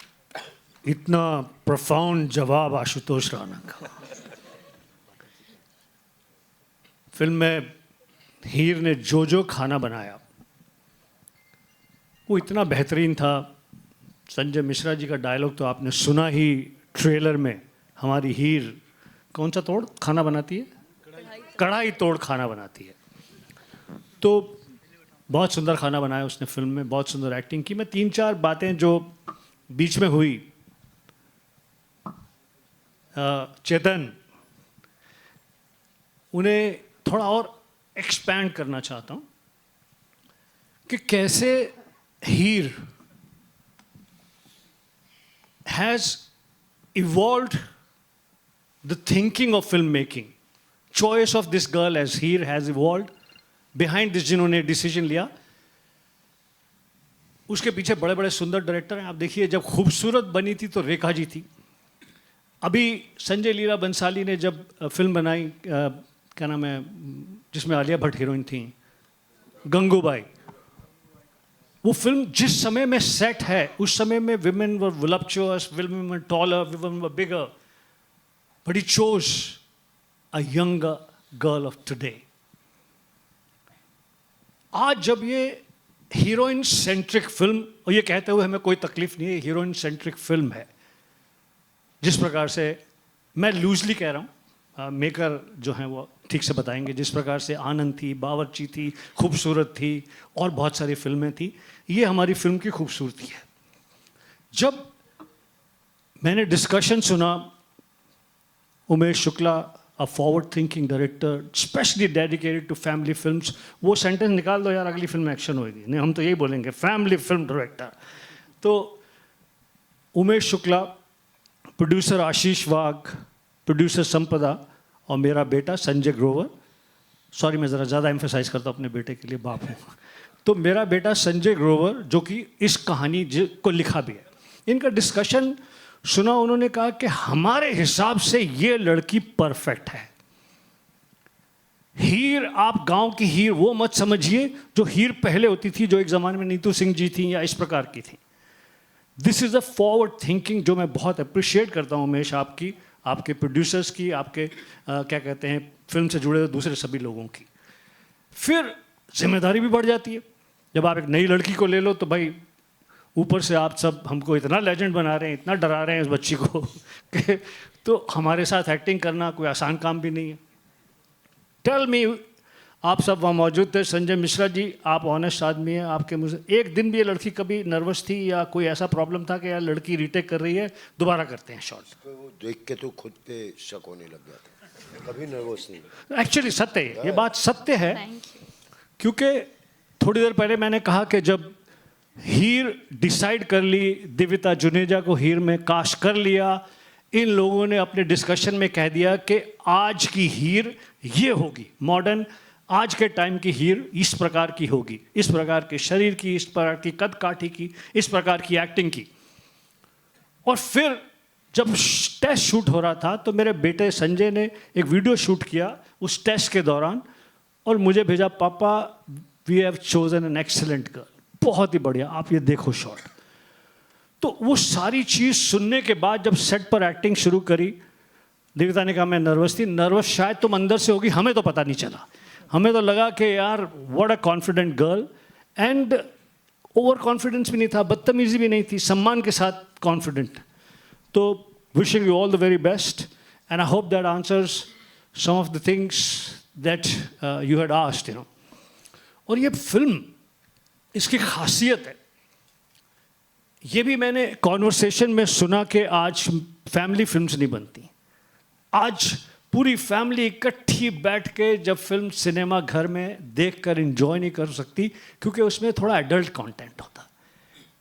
इतना प्रोफाउंड जवाब आशुतोष राणा का. फिल्म में हीर ने जो खाना बनाया वो इतना बेहतरीन था. संजय मिश्रा जी का डायलॉग तो आपने सुना ही ट्रेलर में. हमारी हीर कौन सा तोड़ खाना बनाती है? कढ़ाई तोड़ खाना बनाती है. तो बहुत सुंदर खाना बनाया उसने फिल्म में, बहुत सुंदर एक्टिंग की. मैं 3-4 बातें जो बीच में हुई, चेतन, उन्हें थोड़ा और एक्सपैंड करना चाहता हूँ कि कैसे हीर has evolved the thinking of filmmaking. Choice of this girl as Heer has evolved. Behind this जिन्होंने डिसीजन लिया, उसके पीछे बड़े बड़े सुंदर डायरेक्टर हैं. आप देखिए, जब खूबसूरत बनी थी तो रेखा जी थी. अभी संजय लीला बंसाली ने जब फिल्म बनाई, क्या नाम है, जिसमें आलिया भट्ट हीरोइन थी, गंगूबाई, वो फिल्म जिस समय में सेट है उस समय में women were voluptuous, women were taller, women were bigger, but he chose a younger girl of today. आज जब ये हीरोइन सेंट्रिक फिल्म, और ये कहते हुए हमें कोई तकलीफ नहीं है, हीरोइन सेंट्रिक फिल्म है, जिस प्रकार से, मैं लूजली कह रहा हूँ, मेकर जो हैं वो ठीक से बताएंगे, जिस प्रकार से आनंद थी, बावर्ची थी, खूबसूरत थी, और बहुत सारी फिल्में थी, ये हमारी फिल्म की खूबसूरती है. जब मैंने डिस्कशन सुना, Umesh Shukla, a forward thinking director specially dedicated to family films, वो सेंटेंस निकाल दो यार, अगली फिल्म में एक्शन होगी. नहीं, हम तो यही बोलेंगे, फैमिली फिल्म डायरेक्टर. तो उमेश शुक्ला, प्रोड्यूसर आशीष वाघ, प्रोड्यूसर संपदा, और मेरा बेटा संजय ग्रोवर. सॉरी, मैं ज़रा ज़्यादा एम्फेसाइज करता हूँ अपने बेटे के लिए, बाप हूँ. तो मेरा बेटा संजय ग्रोवर, जो कि इस कहानी को लिखा भी है, इनका डिस्कशन सुना. उन्होंने कहा कि हमारे हिसाब से ये लड़की परफेक्ट है. हीर, आप गांव की हीर वो मत समझिए जो हीर पहले होती थी, जो एक ज़माने में नीतू सिंह जी थी या इस प्रकार की थी. This is a forward thinking जो मैं बहुत अप्रिशिएट करता हूँ उमेश, आपकी, आपके प्रोड्यूसर्स की, आपके क्या कहते हैं, फिल्म से जुड़े हुए दूसरे सभी लोगों की. फिर जिम्मेदारी भी बढ़ जाती है. जब आप एक नई लड़की को ले लो तो भाई ऊपर से आप सब हमको इतना लेजेंड बना रहे हैं, इतना डरा रहे हैं इस बच्ची को कि तो हमारे साथ एक्टिंग करना कोई आसान काम भी नहीं है. टेल मी, आप सब वहाँ मौजूद थे. संजय मिश्रा जी, आप ऑनेस्ट आदमी हैं, आपके मुझे एक दिन भी ये लड़की कभी नर्वस थी या कोई ऐसा प्रॉब्लम था कि यार लड़की रीटेक कर रही है, दोबारा करते हैं शॉट? वो देख के तो खुद पे शक होने लग गया था, कभी नर्वस नहीं. एक्चुअली सत्य है, ये बात सत्य है. क्योंकि थोड़ी देर पहले मैंने कहा कि जब हीर डिसाइड कर ली, दिव्यता जुनेजा को हीर में कास्ट कर लिया, इन लोगों ने अपने डिस्कशन में कह दिया कि आज की हीर ये होगी, मॉडर्न आज के टाइम की हीर इस प्रकार की होगी, इस प्रकार के शरीर की, इस प्रकार की कद काठी की, इस प्रकार की एक्टिंग की. और फिर जब टेस्ट शूट हो रहा था तो मेरे बेटे संजय ने एक वीडियो शूट किया उस टेस्ट के दौरान और मुझे भेजा, पापा we have chosen an excellent girl. बहुत ही बढ़िया, आप ये देखो शॉट. तो वो सारी चीज़ सुनने के बाद जब सेट पर एक्टिंग शुरू करी, दिव्यता ने कहा मैं नर्वस थी. नर्वस शायद तुम अंदर से होगी, हमें तो पता नहीं चला. हमें तो लगा कि यार what a confident girl. And over confidence भी नहीं था, बदतमीजी भी नहीं थी, सम्मान के साथ कॉन्फिडेंट. तो wishing you all the very best and I hope that answers some of the things that you had asked, you know. और ये फिल्म, इसकी खासियत है, ये भी मैंने कॉन्वर्सेशन में सुना कि आज फैमिली फिल्म्स नहीं बनती, आज पूरी फैमिली इकट्ठी बैठ के जब फिल्म सिनेमा घर में देखकर एंजॉय नहीं कर सकती, क्योंकि उसमें थोड़ा एडल्ट कंटेंट होता है,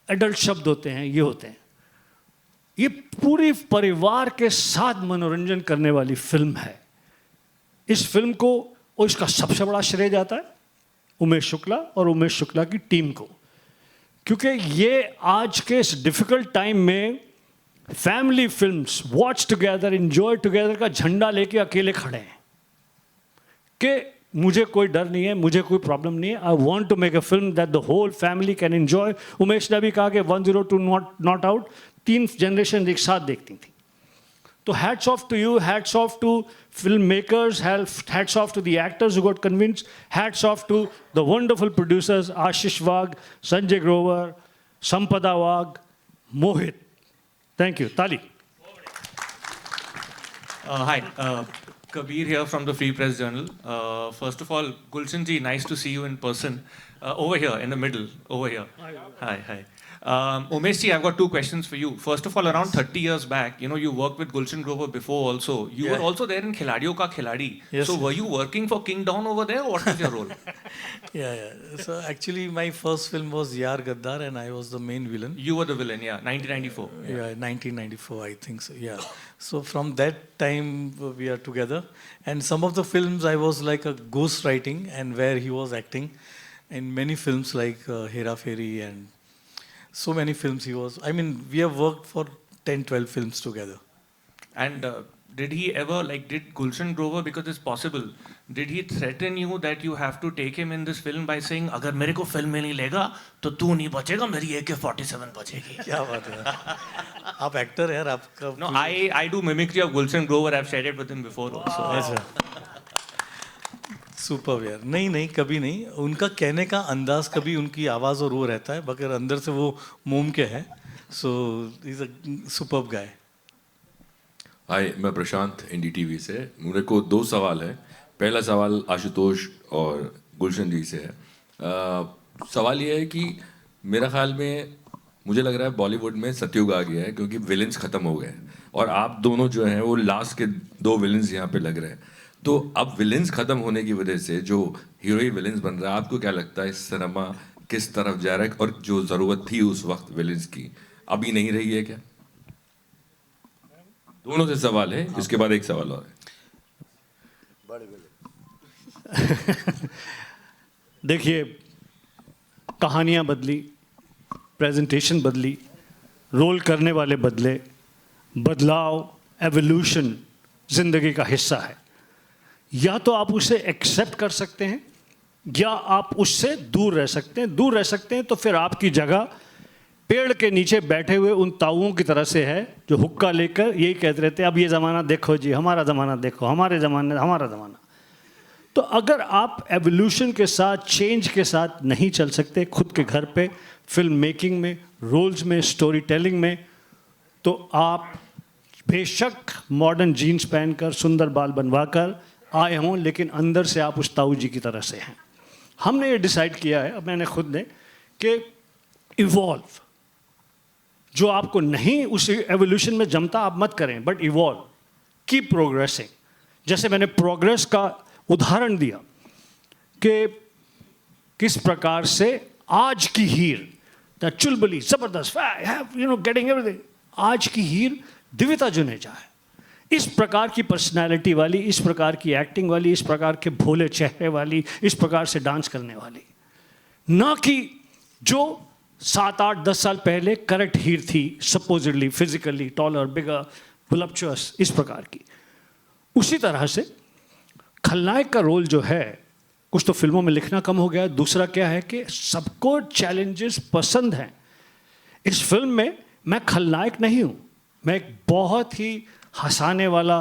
एडल्ट शब्द होते हैं, ये होते हैं। ये पूरी परिवार के साथ मनोरंजन करने वाली फिल्म है। इस फिल्म को और इसका सबसे बड़ा श्रेय जाता है उमेश शुक्ला और उमेश शुक्ला की टीम को, क्योंकि ये आज के इस डिफिकल्ट टाइम में family films, watch together, enjoy together का झंडा लेके अकेले खड़े हैं कि मुझे कोई डर नहीं है, मुझे कोई प्रॉब्लम नहीं है, I want to make a film that the whole family can enjoy. Umesh ने भी कहा कि 102 नॉट आउट 3 जनरेशन एक साथ देखती थी। तो hats off to you, hats off to film makers, hats off to the actors who got convinced, hats off to the wonderful producers Ashish Wagh, Sanjay Grover, Sampada Wagh, Mohit. Thank you. ताली। Hi, Kabir here from the Free Press Journal. First of all, Gulshan ji, nice to see you in person. Over here, in the middle, over here. Hi. Umesh ji, I've got 2 questions for you. First of all, around 30 years back, you worked with Gulshan Grover before also. You were also there in Khiladiyon Ka Khiladi. Yes. So were you working for King Don over there, or what was your role? Yeah. So actually, my first film was Yaar Gaddar, and I was the main villain. You were the villain, yeah, 1994. Yeah, 1994, I think so. Yeah. So from that time we are together, and some of the films I was like a ghost writing, and where he was acting in many films like Hera Fairy and so many films he was. I mean, we have worked for 10-12 films together. And did he ever, did Gulshan Grover, because it's possible, did he threaten you that you have to take him in this film by saying, अगर मेरे को film में नहीं लेगा तो तू नहीं बचेगा, मेरी AK-47 बचेगी? क्या बात है, आप एक्टर हैं यार, आपका। No, I do mimicry of Gulshan Grover. I've shared it with him before also. अच्छा, सुपर यार। नहीं, कभी नहीं। उनका कहने का अंदाज, कभी उनकी आवाज़ और वो रहता है, मगर अंदर से वो मोम के है। सो इज अ सुपर्ब गाय। हाय, मैं प्रशांत NDTV से। मेरे को 2 सवाल है। पहला सवाल आशुतोष और गुलशन जी से है। सवाल ये है कि मेरा ख्याल में मुझे लग रहा है बॉलीवुड में सतयुग आ गया है, क्योंकि विलेंस ख़त्म हो गए हैं और आप दोनों जो हैं वो लास्ट के 2 विलेंस यहाँ पे लग रहे हैं। तो अब विलेंस ख़त्म होने की वजह से जो हीरो ही विलेंस बन रहा है, आपको क्या लगता है इस सिनेमा किस तरफ जा रहा है, और जो ज़रूरत थी उस वक्त विलेंस की अभी नहीं रही है क्या? दोनों से सवाल है, इसके बाद एक सवाल और है। देखिए, कहानियाँ बदली, प्रेजेंटेशन बदली, रोल करने वाले बदले, बदलाव, एवोल्यूशन जिंदगी का हिस्सा है। या तो आप उसे एक्सेप्ट कर सकते हैं या आप उससे दूर रह सकते हैं। दूर रह सकते हैं तो फिर आपकी जगह पेड़ के नीचे बैठे हुए उन ताऊओं की तरह से है जो हुक्का लेकर यही कहते रहते हैं, अब ये ज़माना देखो जी, हमारा ज़माना देखो, हमारा ज़माना। तो अगर आप एवोल्यूशन के साथ, चेंज के साथ नहीं चल सकते खुद के घर पे, फिल्म मेकिंग में, रोल्स में, स्टोरी टेलिंग में, तो आप बेशक मॉडर्न जीन्स पहनकर, सुंदर बाल बनवाकर आए हों, लेकिन अंदर से आप उस ताऊ जी की तरह से हैं। हमने ये डिसाइड किया है, अब मैंने खुद ने, कि इवॉल्व, जो आपको नहीं उस एवोल्यूशन में जमता आप मत करें, बट इवॉल्व, कीप प्रोग्रेसिंग। जैसे मैंने प्रोग्रेस का उदाहरण दिया कि किस प्रकार से आज की हीर, द चुलबुली, जबरदस्त, गेटिंग एवरीथिंग, आज की हीर दिविता जुनेजा है। इस प्रकार की पर्सनालिटी वाली, इस प्रकार की एक्टिंग वाली, इस प्रकार के भोले चेहरे वाली, इस प्रकार से डांस करने वाली, ना कि जो 7, 8, 10 साल पहले करेक्ट हीर थी, सपोजिटली फिजिकली टॉलर, बिगर, वुलप्चुअस, इस प्रकार की। उसी तरह से खलनायक का रोल जो है, कुछ तो फिल्मों में लिखना कम हो गया, दूसरा क्या है कि सबको चैलेंजेस पसंद हैं। इस फिल्म में मैं खलनायक नहीं हूँ, मैं एक बहुत ही हंसाने वाला,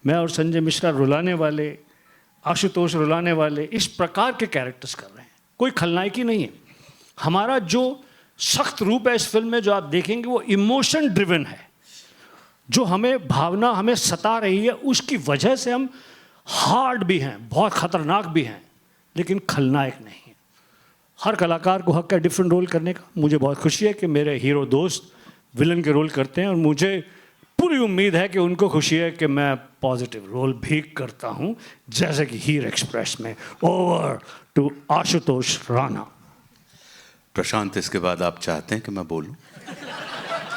मैं और संजय मिश्रा रुलाने वाले, आशुतोष रुलाने वाले, इस प्रकार के कैरेक्टर्स कर रहे हैं। कोई खलनायक ही नहीं है। हमारा जो सख्त रूप है इस फिल्म में, जो आप देखेंगे, वो इमोशन ड्रिवन है। जो हमें भावना हमें सता रही है, उसकी वजह से हम हार्ड भी हैं, बहुत ख़तरनाक भी हैं, लेकिन खलनायक नहीं है। हर कलाकार को हक है डिफरेंट रोल करने का। मुझे बहुत खुशी है कि मेरे हीरो दोस्त विलन के रोल करते हैं, और मुझे पूरी उम्मीद है कि उनको खुशी है कि मैं पॉजिटिव रोल भी करता हूं, जैसे कि हीर एक्सप्रेस में। Over to Ashutosh Rana. प्रशांत, इसके बाद आप चाहते हैं कि मैं बोलूं?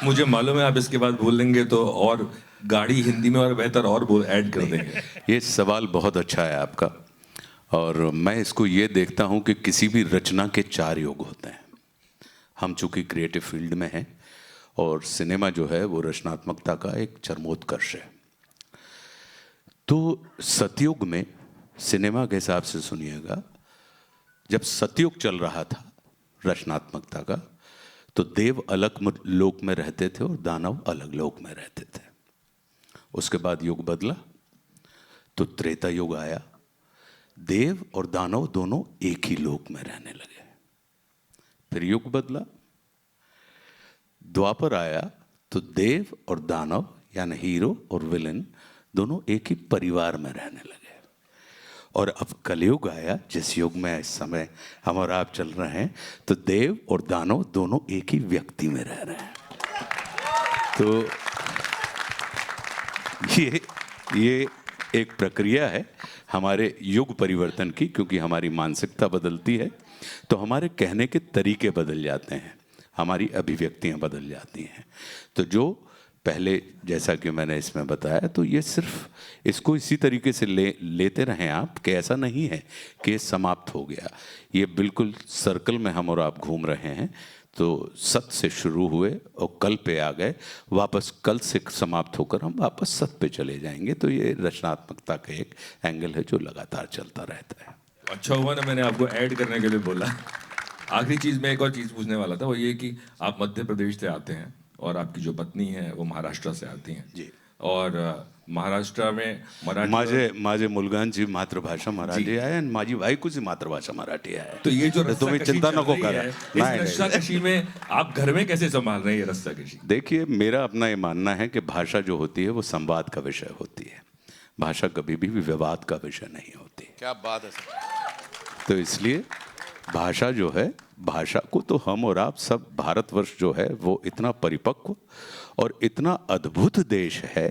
मुझे मालूम है आप इसके बाद बोलेंगे तो और गाड़ी हिंदी में और बेहतर और बोल ऐड कर देंगे। ये सवाल बहुत अच्छा है आपका, और मैं इसको ये देखता हूं कि किसी भी रचना के 4 युग होते हैं। हम चूंकि क्रिएटिव फील्ड में हैं, और सिनेमा जो है वो रचनात्मकता का एक चरमोत्कर्ष है। तो सतयुग में सिनेमा के हिसाब से सुनिएगा, जब सतयुग चल रहा था रचनात्मकता का, तो देव अलग लोक में रहते थे और दानव अलग लोक में रहते थे। उसके बाद युग बदला तो त्रेता युग आया, देव और दानव दोनों एक ही लोक में रहने लगे। फिर युग बदला, द्वापर आया तो देव और दानव यानी हीरो और विलेन दोनों एक ही परिवार में रहने लगे। और अब कलयुग आया, जिस युग में इस समय हम और आप चल रहे हैं, तो देव और दानव दोनों एक ही व्यक्ति में रह रहे हैं। तो ये एक प्रक्रिया है हमारे युग परिवर्तन की, क्योंकि हमारी मानसिकता बदलती है तो हमारे कहने के तरीके बदल जाते हैं, हमारी अभिव्यक्तियां बदल जाती हैं। तो जो पहले, जैसा कि मैंने इसमें बताया, तो ये सिर्फ इसको इसी तरीके से लेते रहें आप, कि ऐसा नहीं है कि ये समाप्त हो गया। ये बिल्कुल सर्कल में हम और आप घूम रहे हैं। तो सत से शुरू हुए और कल पे आ गए, वापस कल से समाप्त होकर हम वापस सत पे चले जाएंगे। तो ये रचनात्मकता का एक एंगल है जो लगातार चलता रहता है। अच्छा हुआ ना मैंने आपको ऐड करने के लिए बोला। आखिरी चीज़ मैं एक और चीज़ पूछने वाला था, वो ये कि आप मध्य प्रदेश से आते हैं और आपकी जो पत्नी है वो महाराष्ट्र से आती हैं जी। और महाराष्ट्र में मराठी माझे मुलगांची मातृभाषा मराठी आहे आणि माझी बायकोची मातृभाषा मराठी आहे। तो ये जो तुम्ही चिंता नको करा। इस रस्साकशी में आप घर में कैसे संभाल रहे हैं ये रस्साकशी? देखिए, मेरा अपना ये मानना है कि भाषा जो होती है वो संवाद का विषय होती है, भाषा कभी भी विवाद का विषय नहीं होती। क्या बात है सर। तो इसलिए भाषा जो है, भाषा को तो हम और आप सब, भारतवर्ष जो है वो इतना परिपक्व और इतना अद्भुत देश है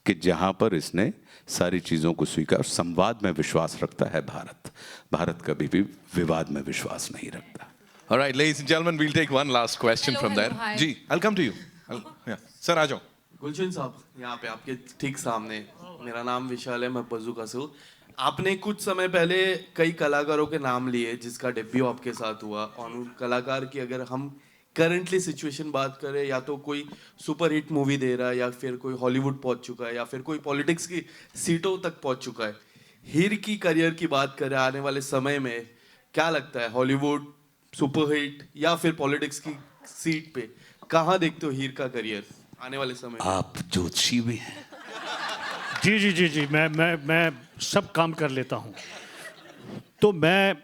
कि जहाँ पर इसने सारी चीज़ों को स्वीकार, संवाद में विश्वास रखता है। भारत कभी भी विवाद में विश्वास नहीं रखता। All right, ladies and gentlemen, we'll take one last question from there. hi. जी, I'll come to you. Sir आ जाओ। गुलशन साहब, यहाँ पे आपके ठीक सामने, मेरा नाम विशाल है, मैं बजूका से हूँ। आपने कुछ समय पहले कई कलाकारों के नाम लिए जिसका डेब्यू आपके साथ हुआ, और उन कलाकार की अगर हम करंटली सिचुएशन बात करें, या तो कोई सुपर हिट मूवी दे रहा है, या फिर कोई हॉलीवुड पहुंच चुका है, या फिर कोई पॉलिटिक्स की सीटों तक पहुंच चुका है। हीर की करियर की बात करें आने वाले समय में, क्या लगता है, हॉलीवुड, सुपर हिट या फिर पॉलिटिक्स की सीट पे कहाँ देखते हो हीर का करियर आने वाले समय में? आप ज्योतिषी भी हैं। जी जी जी जी, मैं सब काम कर लेता हूँ। तो मैं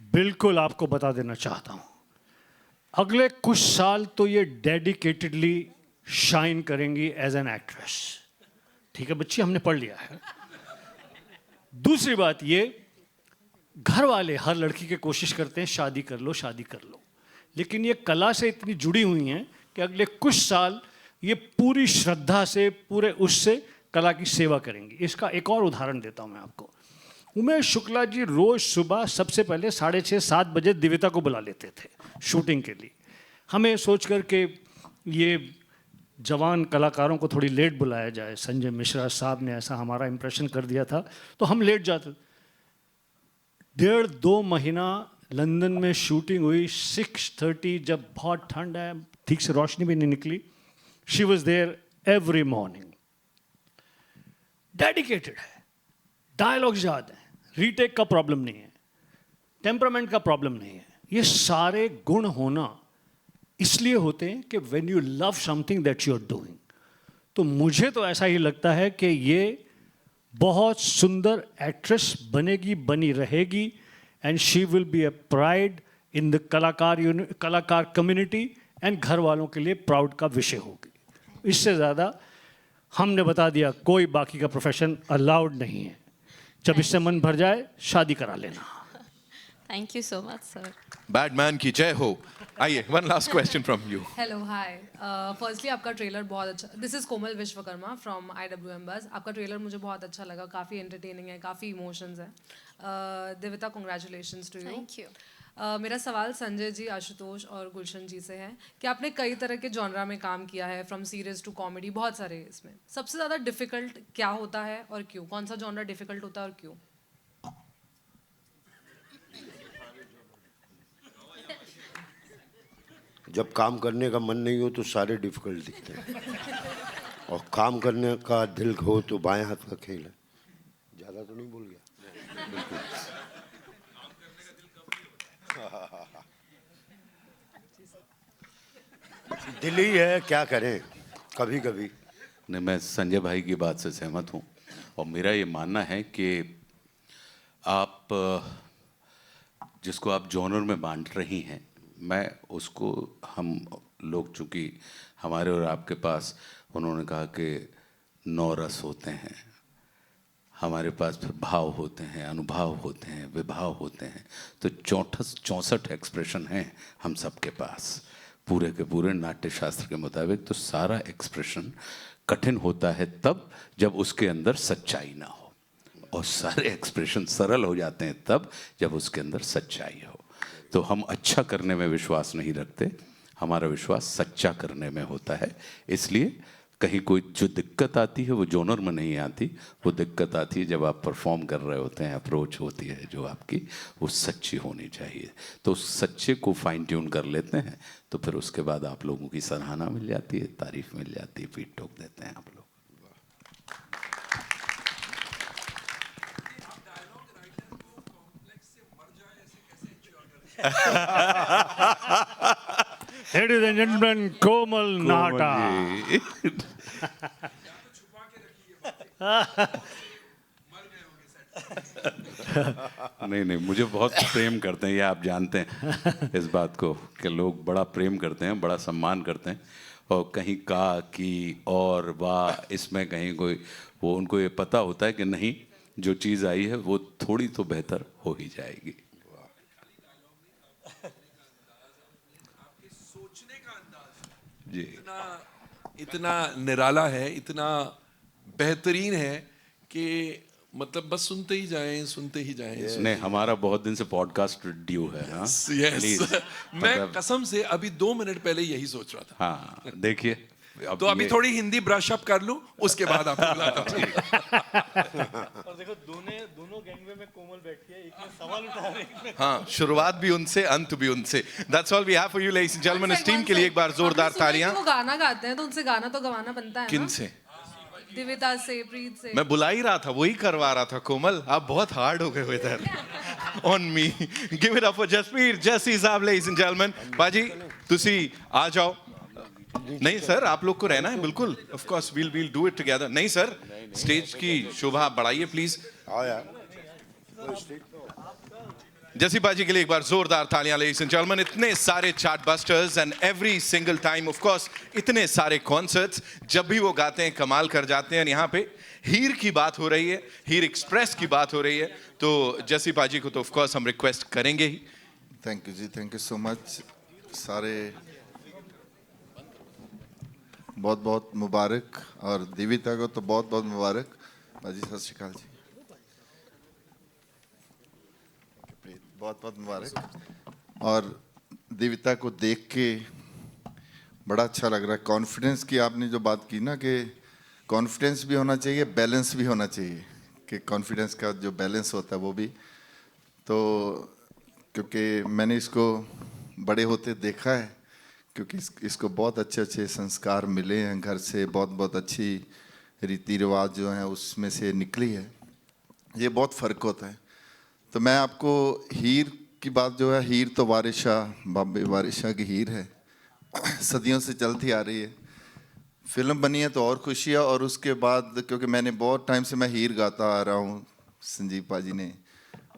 बिल्कुल आपको बता देना चाहता हूँ, अगले कुछ साल तो ये डेडिकेटेडली शाइन करेंगी एज एन एक्ट्रेस। ठीक है बच्ची, हमने पढ़ लिया है। दूसरी बात ये, घर वाले हर लड़की की कोशिश करते हैं शादी कर लो शादी कर लो, लेकिन ये कला से इतनी जुड़ी हुई हैं कि अगले कुछ साल ये पूरी श्रद्धा से, पूरे उससे कला की सेवा करेंगी। इसका एक और उदाहरण देता हूँ मैं आपको। उमेश शुक्ला जी रोज सुबह सबसे पहले 6:30-7 बजे दिव्यता को बुला लेते थे शूटिंग के लिए। हमें सोच कर के ये जवान कलाकारों को थोड़ी लेट बुलाया जाए, संजय मिश्रा साहब ने ऐसा हमारा इंप्रेशन कर दिया था, तो हम लेट जाते। 1.5-2 महीना लंदन में शूटिंग हुई। 6:30 जब बहुत ठंड है, ठीक से रोशनी भी नहीं निकली, she was there every morning. Dedicated है, डायलॉग्स याद है, रीटेक का प्रॉब्लम नहीं है, टेम्परामेंट का प्रॉब्लम नहीं है। ये सारे गुण होना इसलिए होते हैं कि when you love something that you are doing. तो मुझे तो ऐसा ही लगता है कि ये बहुत सुंदर एक्ट्रेस बनेगी, बनी रहेगी, and she will be a pride in the कलाकार कम्युनिटी, एंड घर वालों के लिए प्राउड का विषय होगी। इससे ज़्यादा हमने बता दिया, कोई बाकी का प्रोफेशन अलाउड नहीं है। जब इससे मन भर जाए शादी करा लेना। Thank you so much sir. Badman की जय हो. आइए, one last question from you. Hello hi. Firstly आपका ट्रेलर बहुत अच्छा. This is Komal Vishwakarma from IWM बस. आपका ट्रेलर मुझे बहुत अच्छा लगा. काफ़ी एंटरटेनिंग है, काफ़ी इमोशंस हैं. Devita congratulations to you. Thank you. मेरा सवाल संजय जी, आशुतोष और गुलशन जी से है कि आपने कई तरह के जॉनरा में काम किया है, फ्रॉम सीरियस टू कॉमेडी, बहुत सारे. इसमें सबसे ज़्यादा डिफिकल्ट क्या होता है और क्यों? कौन सा जॉनरा डिफिकल्ट होता है और क्यों? जब काम करने का मन नहीं हो तो सारे डिफिकल्ट दिखते हैं, और काम करने का दिल हो तो बाएं हाथ का खेल है. ज़्यादा तो नहीं बोल गया? बिल्कुल. दिल ही है, क्या करें कभी कभी. नहीं, मैं संजय भाई की बात से सहमत हूँ और मेरा ये मानना है कि आप जिसको आप जॉनर में बांट रही हैं, मैं उसको, हम लोग चूँकि हमारे और आपके पास, उन्होंने कहा कि 9 रस होते हैं, हमारे पास फिर भाव होते हैं, अनुभाव होते हैं, विभाव होते हैं, तो 64 एक्सप्रेशन हैं हम सबके पास पूरे के पूरे नाट्य शास्त्र के मुताबिक. तो सारा एक्सप्रेशन कठिन होता है तब जब उसके अंदर सच्चाई ना हो, और सारे एक्सप्रेशन सरल हो जाते हैं तब जब उसके अंदर सच्चाई हो. तो हम अच्छा करने में विश्वास नहीं रखते, हमारा विश्वास सच्चा करने में होता है. इसलिए कहीं कोई जो दिक्कत आती है वो जॉनर में नहीं आती, वो दिक्कत आती है जब आप परफॉर्म कर रहे होते हैं, अप्रोच होती है जो आपकी, वो सच्ची होनी चाहिए. तो उस सच्चे को फाइन ट्यून कर लेते हैं, तो फिर उसके बाद आप लोगों की सराहना मिल जाती है, तारीफ मिल जाती है, पीठ ठोक देते हैं आप लोग. Ladies and gentlemen, Komal Nahata. नहीं, मुझे बहुत प्रेम करते हैं, ये आप जानते हैं इस बात को, कि लोग बड़ा प्रेम करते हैं, बड़ा सम्मान करते हैं. और कहीं का, की, और, वाह, इसमें कहीं कोई, वो उनको ये पता होता है कि नहीं, जो चीज़ आई है वो थोड़ी तो बेहतर हो ही जाएगी. जी. इतना निराला है, इतना बेहतरीन है कि मतलब बस सुनते ही जाएं, सुनते ही जाएं. नहीं, हमारा बहुत दिन से पॉडकास्ट ड्यू है. हाँ, Yes. मैं कसम से अभी 2 मिनट पहले यही सोच रहा था. हाँ, देखिए, तो अभी थोड़ी हिंदी ब्रश अप कर लूं, उसके बाद आपको बुलाता हूं. और देखो दोनों गैंगवे में कोमल बैठी है, एक ने सवाल उठाया, एक ने. हाँ, शुरुआत भी उनसे, अंत भी उनसे. That's all we have for you, ladies and gentlemen. इस टीम के लिए एक बार जोरदार तालियां. वो गाना गाते हैं तो उनसे गाना तो गवाना बनता है ना. किनसे? दिविता से, प्रीत से. मैं बुला ही रहा था, वही करवा रहा था. कोमल, आप बहुत हार्ड हो गए हो इधर. On me. Give it up for Jaspreet, Jassi साहब, ladies and gentlemen. बाजी, तुसी आ जाओ. नहीं सर, आप लोग को रहना है बिल्कुल. Of course, we'll do it together. नहीं सर, स्टेज की शोभा बढ़ाइए प्लीज. हाँ यार. जसी बाजी के लिए एक बार जोरदार तालियां, ladies and gentlemen. इतने सारे chart busters and every single time, of course इतने सारे कॉन्सर्ट्स, जब भी वो गाते हैं कमाल कर जाते हैं. यहाँ पे हीर की बात हो रही है, हीर एक्सप्रेस की बात हो रही है, तो जसी बाजी को तो ऑफ कोर्स हम रिक्वेस्ट करेंगे ही. थैंक यू जी, थैंक यू सो मच. सारे बहुत बहुत मुबारक, और देविता को तो बहुत बहुत मुबारक. बाजी सत श्री अकाल जी, बहुत बहुत मुबारक. और देविता को देख के बड़ा अच्छा लग रहा है. कॉन्फिडेंस की आपने जो बात की ना, कि कॉन्फिडेंस भी होना चाहिए, बैलेंस भी होना चाहिए, कि कॉन्फिडेंस का जो बैलेंस होता है वो भी. तो क्योंकि मैंने इसको बड़े होते देखा है, क्योंकि इसको बहुत अच्छे अच्छे संस्कार मिले हैं घर से, बहुत बहुत अच्छी रीति रिवाज जो हैं उसमें से निकली है. ये बहुत फ़र्क होता है. तो मैं आपको हीर की बात जो है, हीर तो वारिशाह, बाबे वारिशाह की हीर है, सदियों से चलती आ रही है. फिल्म बनी है तो और खुशी है. और उसके बाद क्योंकि मैंने बहुत टाइम से मैं हीर गाता आ रहा हूँ, संजीव पाजी ने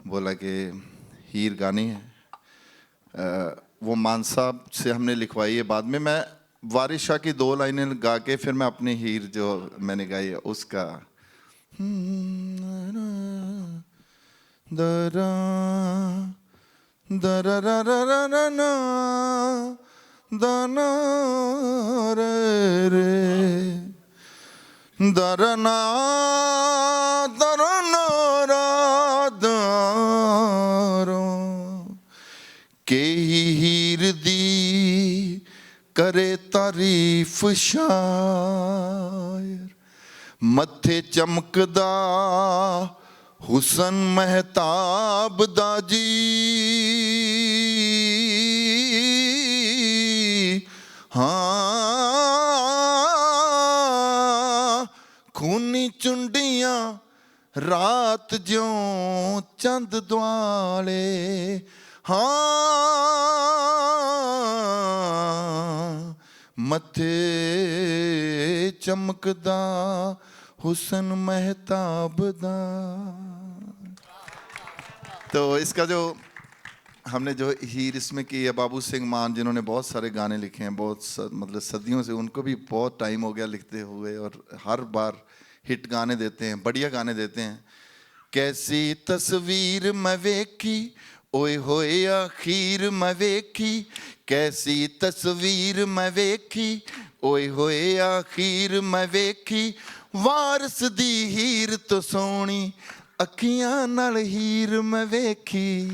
बोला कि हीर गानी है, वो मान साहब से हमने लिखवाई है. बाद में मैं वारिशाह की 2 लाइनें गा के फिर मैं अपनी हीर जो मैंने गाई है उसका दरा दरररररना दना रे रे दरना दरना रादारो के हीर दी करे तारीफ शायर मथे चमकदा हुसन महताब दाजी हाँ खूनी चुंडियां रात ज्यों चंद दुआले हाँ मथे चमकदा हुसन महताब दा। तो इसका जो हमने जो हीर इसमें की है बाबू सिंह मान, जिन्होंने बहुत सारे गाने लिखे हैं, मतलब सदियों से, उनको भी बहुत टाइम हो गया लिखते हुए और हर बार हिट गाने देते हैं, बढ़िया गाने देते हैं। कैसी तस्वीर मैं वेखी ओए होए आखिर मैं वेखी, कैसी तस्वीर मैं वेखी ओए होए आखिर मैं वेखी, वारस दी हीर तो सोनी अखियां नाल हीर मैं वेखी।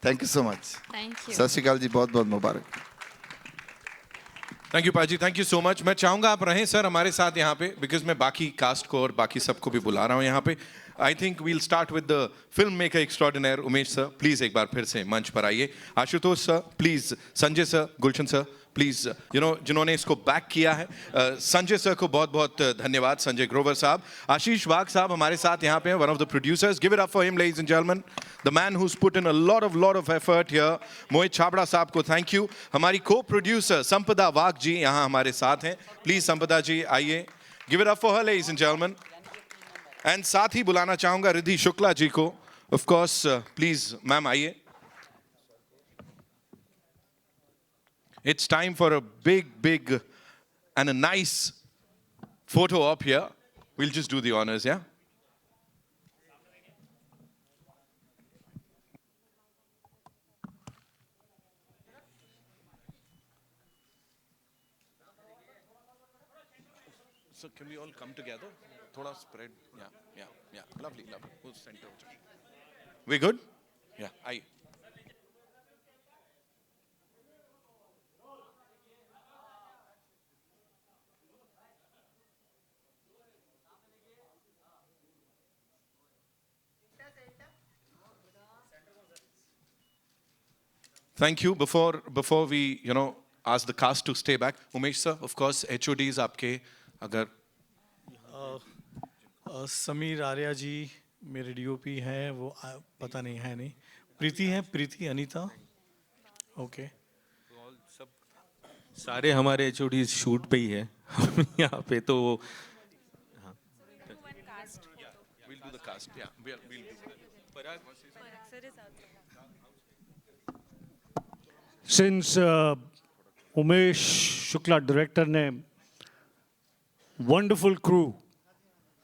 Thank you so much. Thank you. सत श्री अकाल जी, बहुत बहुत मुबारक। थैंक यू पाजी, थैंक यू सो मच। मैं चाहूंगा आप रहें सर हमारे साथ यहाँ पे, बिकॉज मैं बाकी कास्ट को और बाकी सबको भी बुला रहा हूँ यहाँ पे। I think we'll start with the film maker extraordinaire Umesh sir, please एक बार फिर से मंच पर आइए। Ashutosh sir please, Sanjay sir, Gulshan sir please, जिन्होंने इसको बैक किया है। संजय सर को बहुत बहुत धन्यवाद, संजय ग्रोवर साहब। आशीष वाघ साहब हमारे साथ यहाँ पे हैं, one of the producers. Give it up for him ladies and gentleman, the man who's put in a lot of effort here. Mohit Chhabra साहब को थैंक यू। हमारी को प्रोड्यूसर संपदा वाघ जी यहाँ हमारे साथ हैं, प्लीज संपदा जी आइए। Give it up for her ladies and gentleman. And साथ ही बुलाना चाहूंगा रिद्धि शुक्ला जी को, ऑफ कोर्स प्लीज मैम आइए। It's time for a big and a nice photo op here. We'll just do the honors, yeah? So can we all come together? Thoda spread. Yeah. Lovely. Who's center? We good? Yeah, aye. Thank you. Before we, ask the cast to stay back, Umesh sir, of course, HODs आपके अगर समीर आर्या जी मेरे DOP हैं, वो पता नहीं है नहीं। प्रीति Anita, okay. सारे हमारे HODs शूट पे ही है यहाँ पे, तो we'll do the cast. Yeah, we'll do. Since Umesh Shukla director ने वंडरफुल क्रू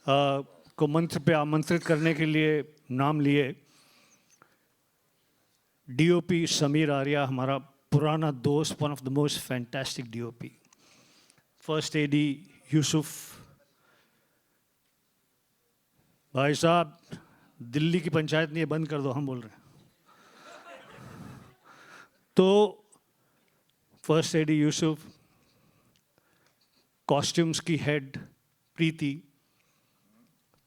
को मंच पे आमंत्रित करने के लिए नाम लिए, डीओपी समीर आर्या हमारा पुराना दोस्त, one of the most fantastic DOP. First AD Yusuf भाई साहब, दिल्ली की पंचायत नहीं है, बंद कर दो, हम बोल रहे हैं। तो फर्स्ट एडी यूसुफ, कॉस्ट्यूम्स की हेड प्रीति,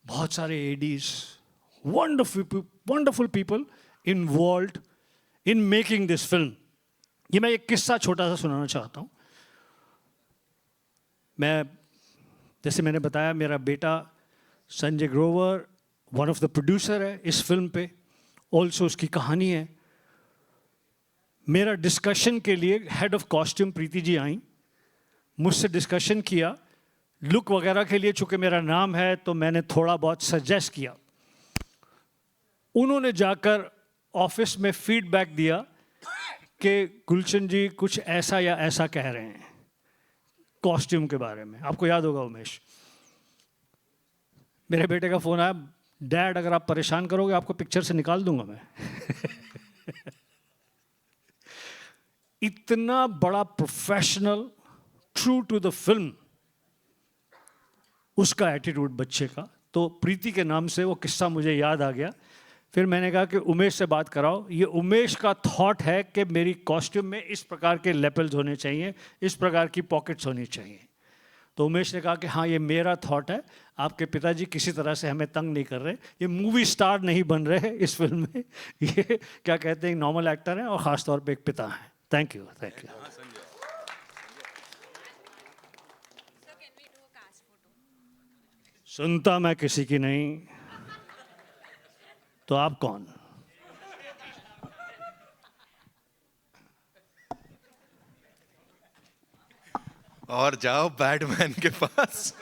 बहुत सारे ADs, wonderful people involved in making this film. ये मैं एक किस्सा छोटा सा सुनाना चाहता हूँ। जैसे मैंने बताया, मेरा बेटा Sanjay Grover one of the producer है इस फिल्म पे, ऑल्सो उसकी कहानी है। मेरा डिस्कशन के लिए head of costume Preeti ji आई, मुझसे डिस्कशन किया लुक वगैरह के लिए। चूँकि मेरा नाम है तो मैंने थोड़ा बहुत सजेस्ट किया। उन्होंने जाकर ऑफिस में फीडबैक दिया कि गुलशन जी कुछ ऐसा या ऐसा कह रहे हैं कॉस्ट्यूम के बारे में। आपको याद होगा उमेश, मेरे बेटे का फ़ोन आया, डैड अगर आप परेशान करोगे आपको पिक्चर से निकाल दूंगा मैं। इतना बड़ा professional, true to the film, उसका एटीट्यूड बच्चे का। तो प्रीति के नाम से वो किस्सा मुझे याद आ गया। फिर मैंने कहा कि उमेश से बात कराओ। ये उमेश का थॉट है कि मेरी कॉस्ट्यूम में इस प्रकार के लेपल्स होने चाहिए, इस प्रकार की पॉकेट्स होनी चाहिए। तो उमेश ने कहा कि हाँ, ये मेरा थॉट है, आपके पिताजी किसी तरह से हमें तंग नहीं कर रहे, ये मूवी स्टार नहीं बन रहे इस फिल्म में, ये क्या कहते हैं, नॉर्मल एक्टर हैं और ख़ास तौर पे एक पिता हैं। Thank you, thank you. सुनता मैं किसी की नहीं, तो आप कौन? और जाओ बैटमैन के पास।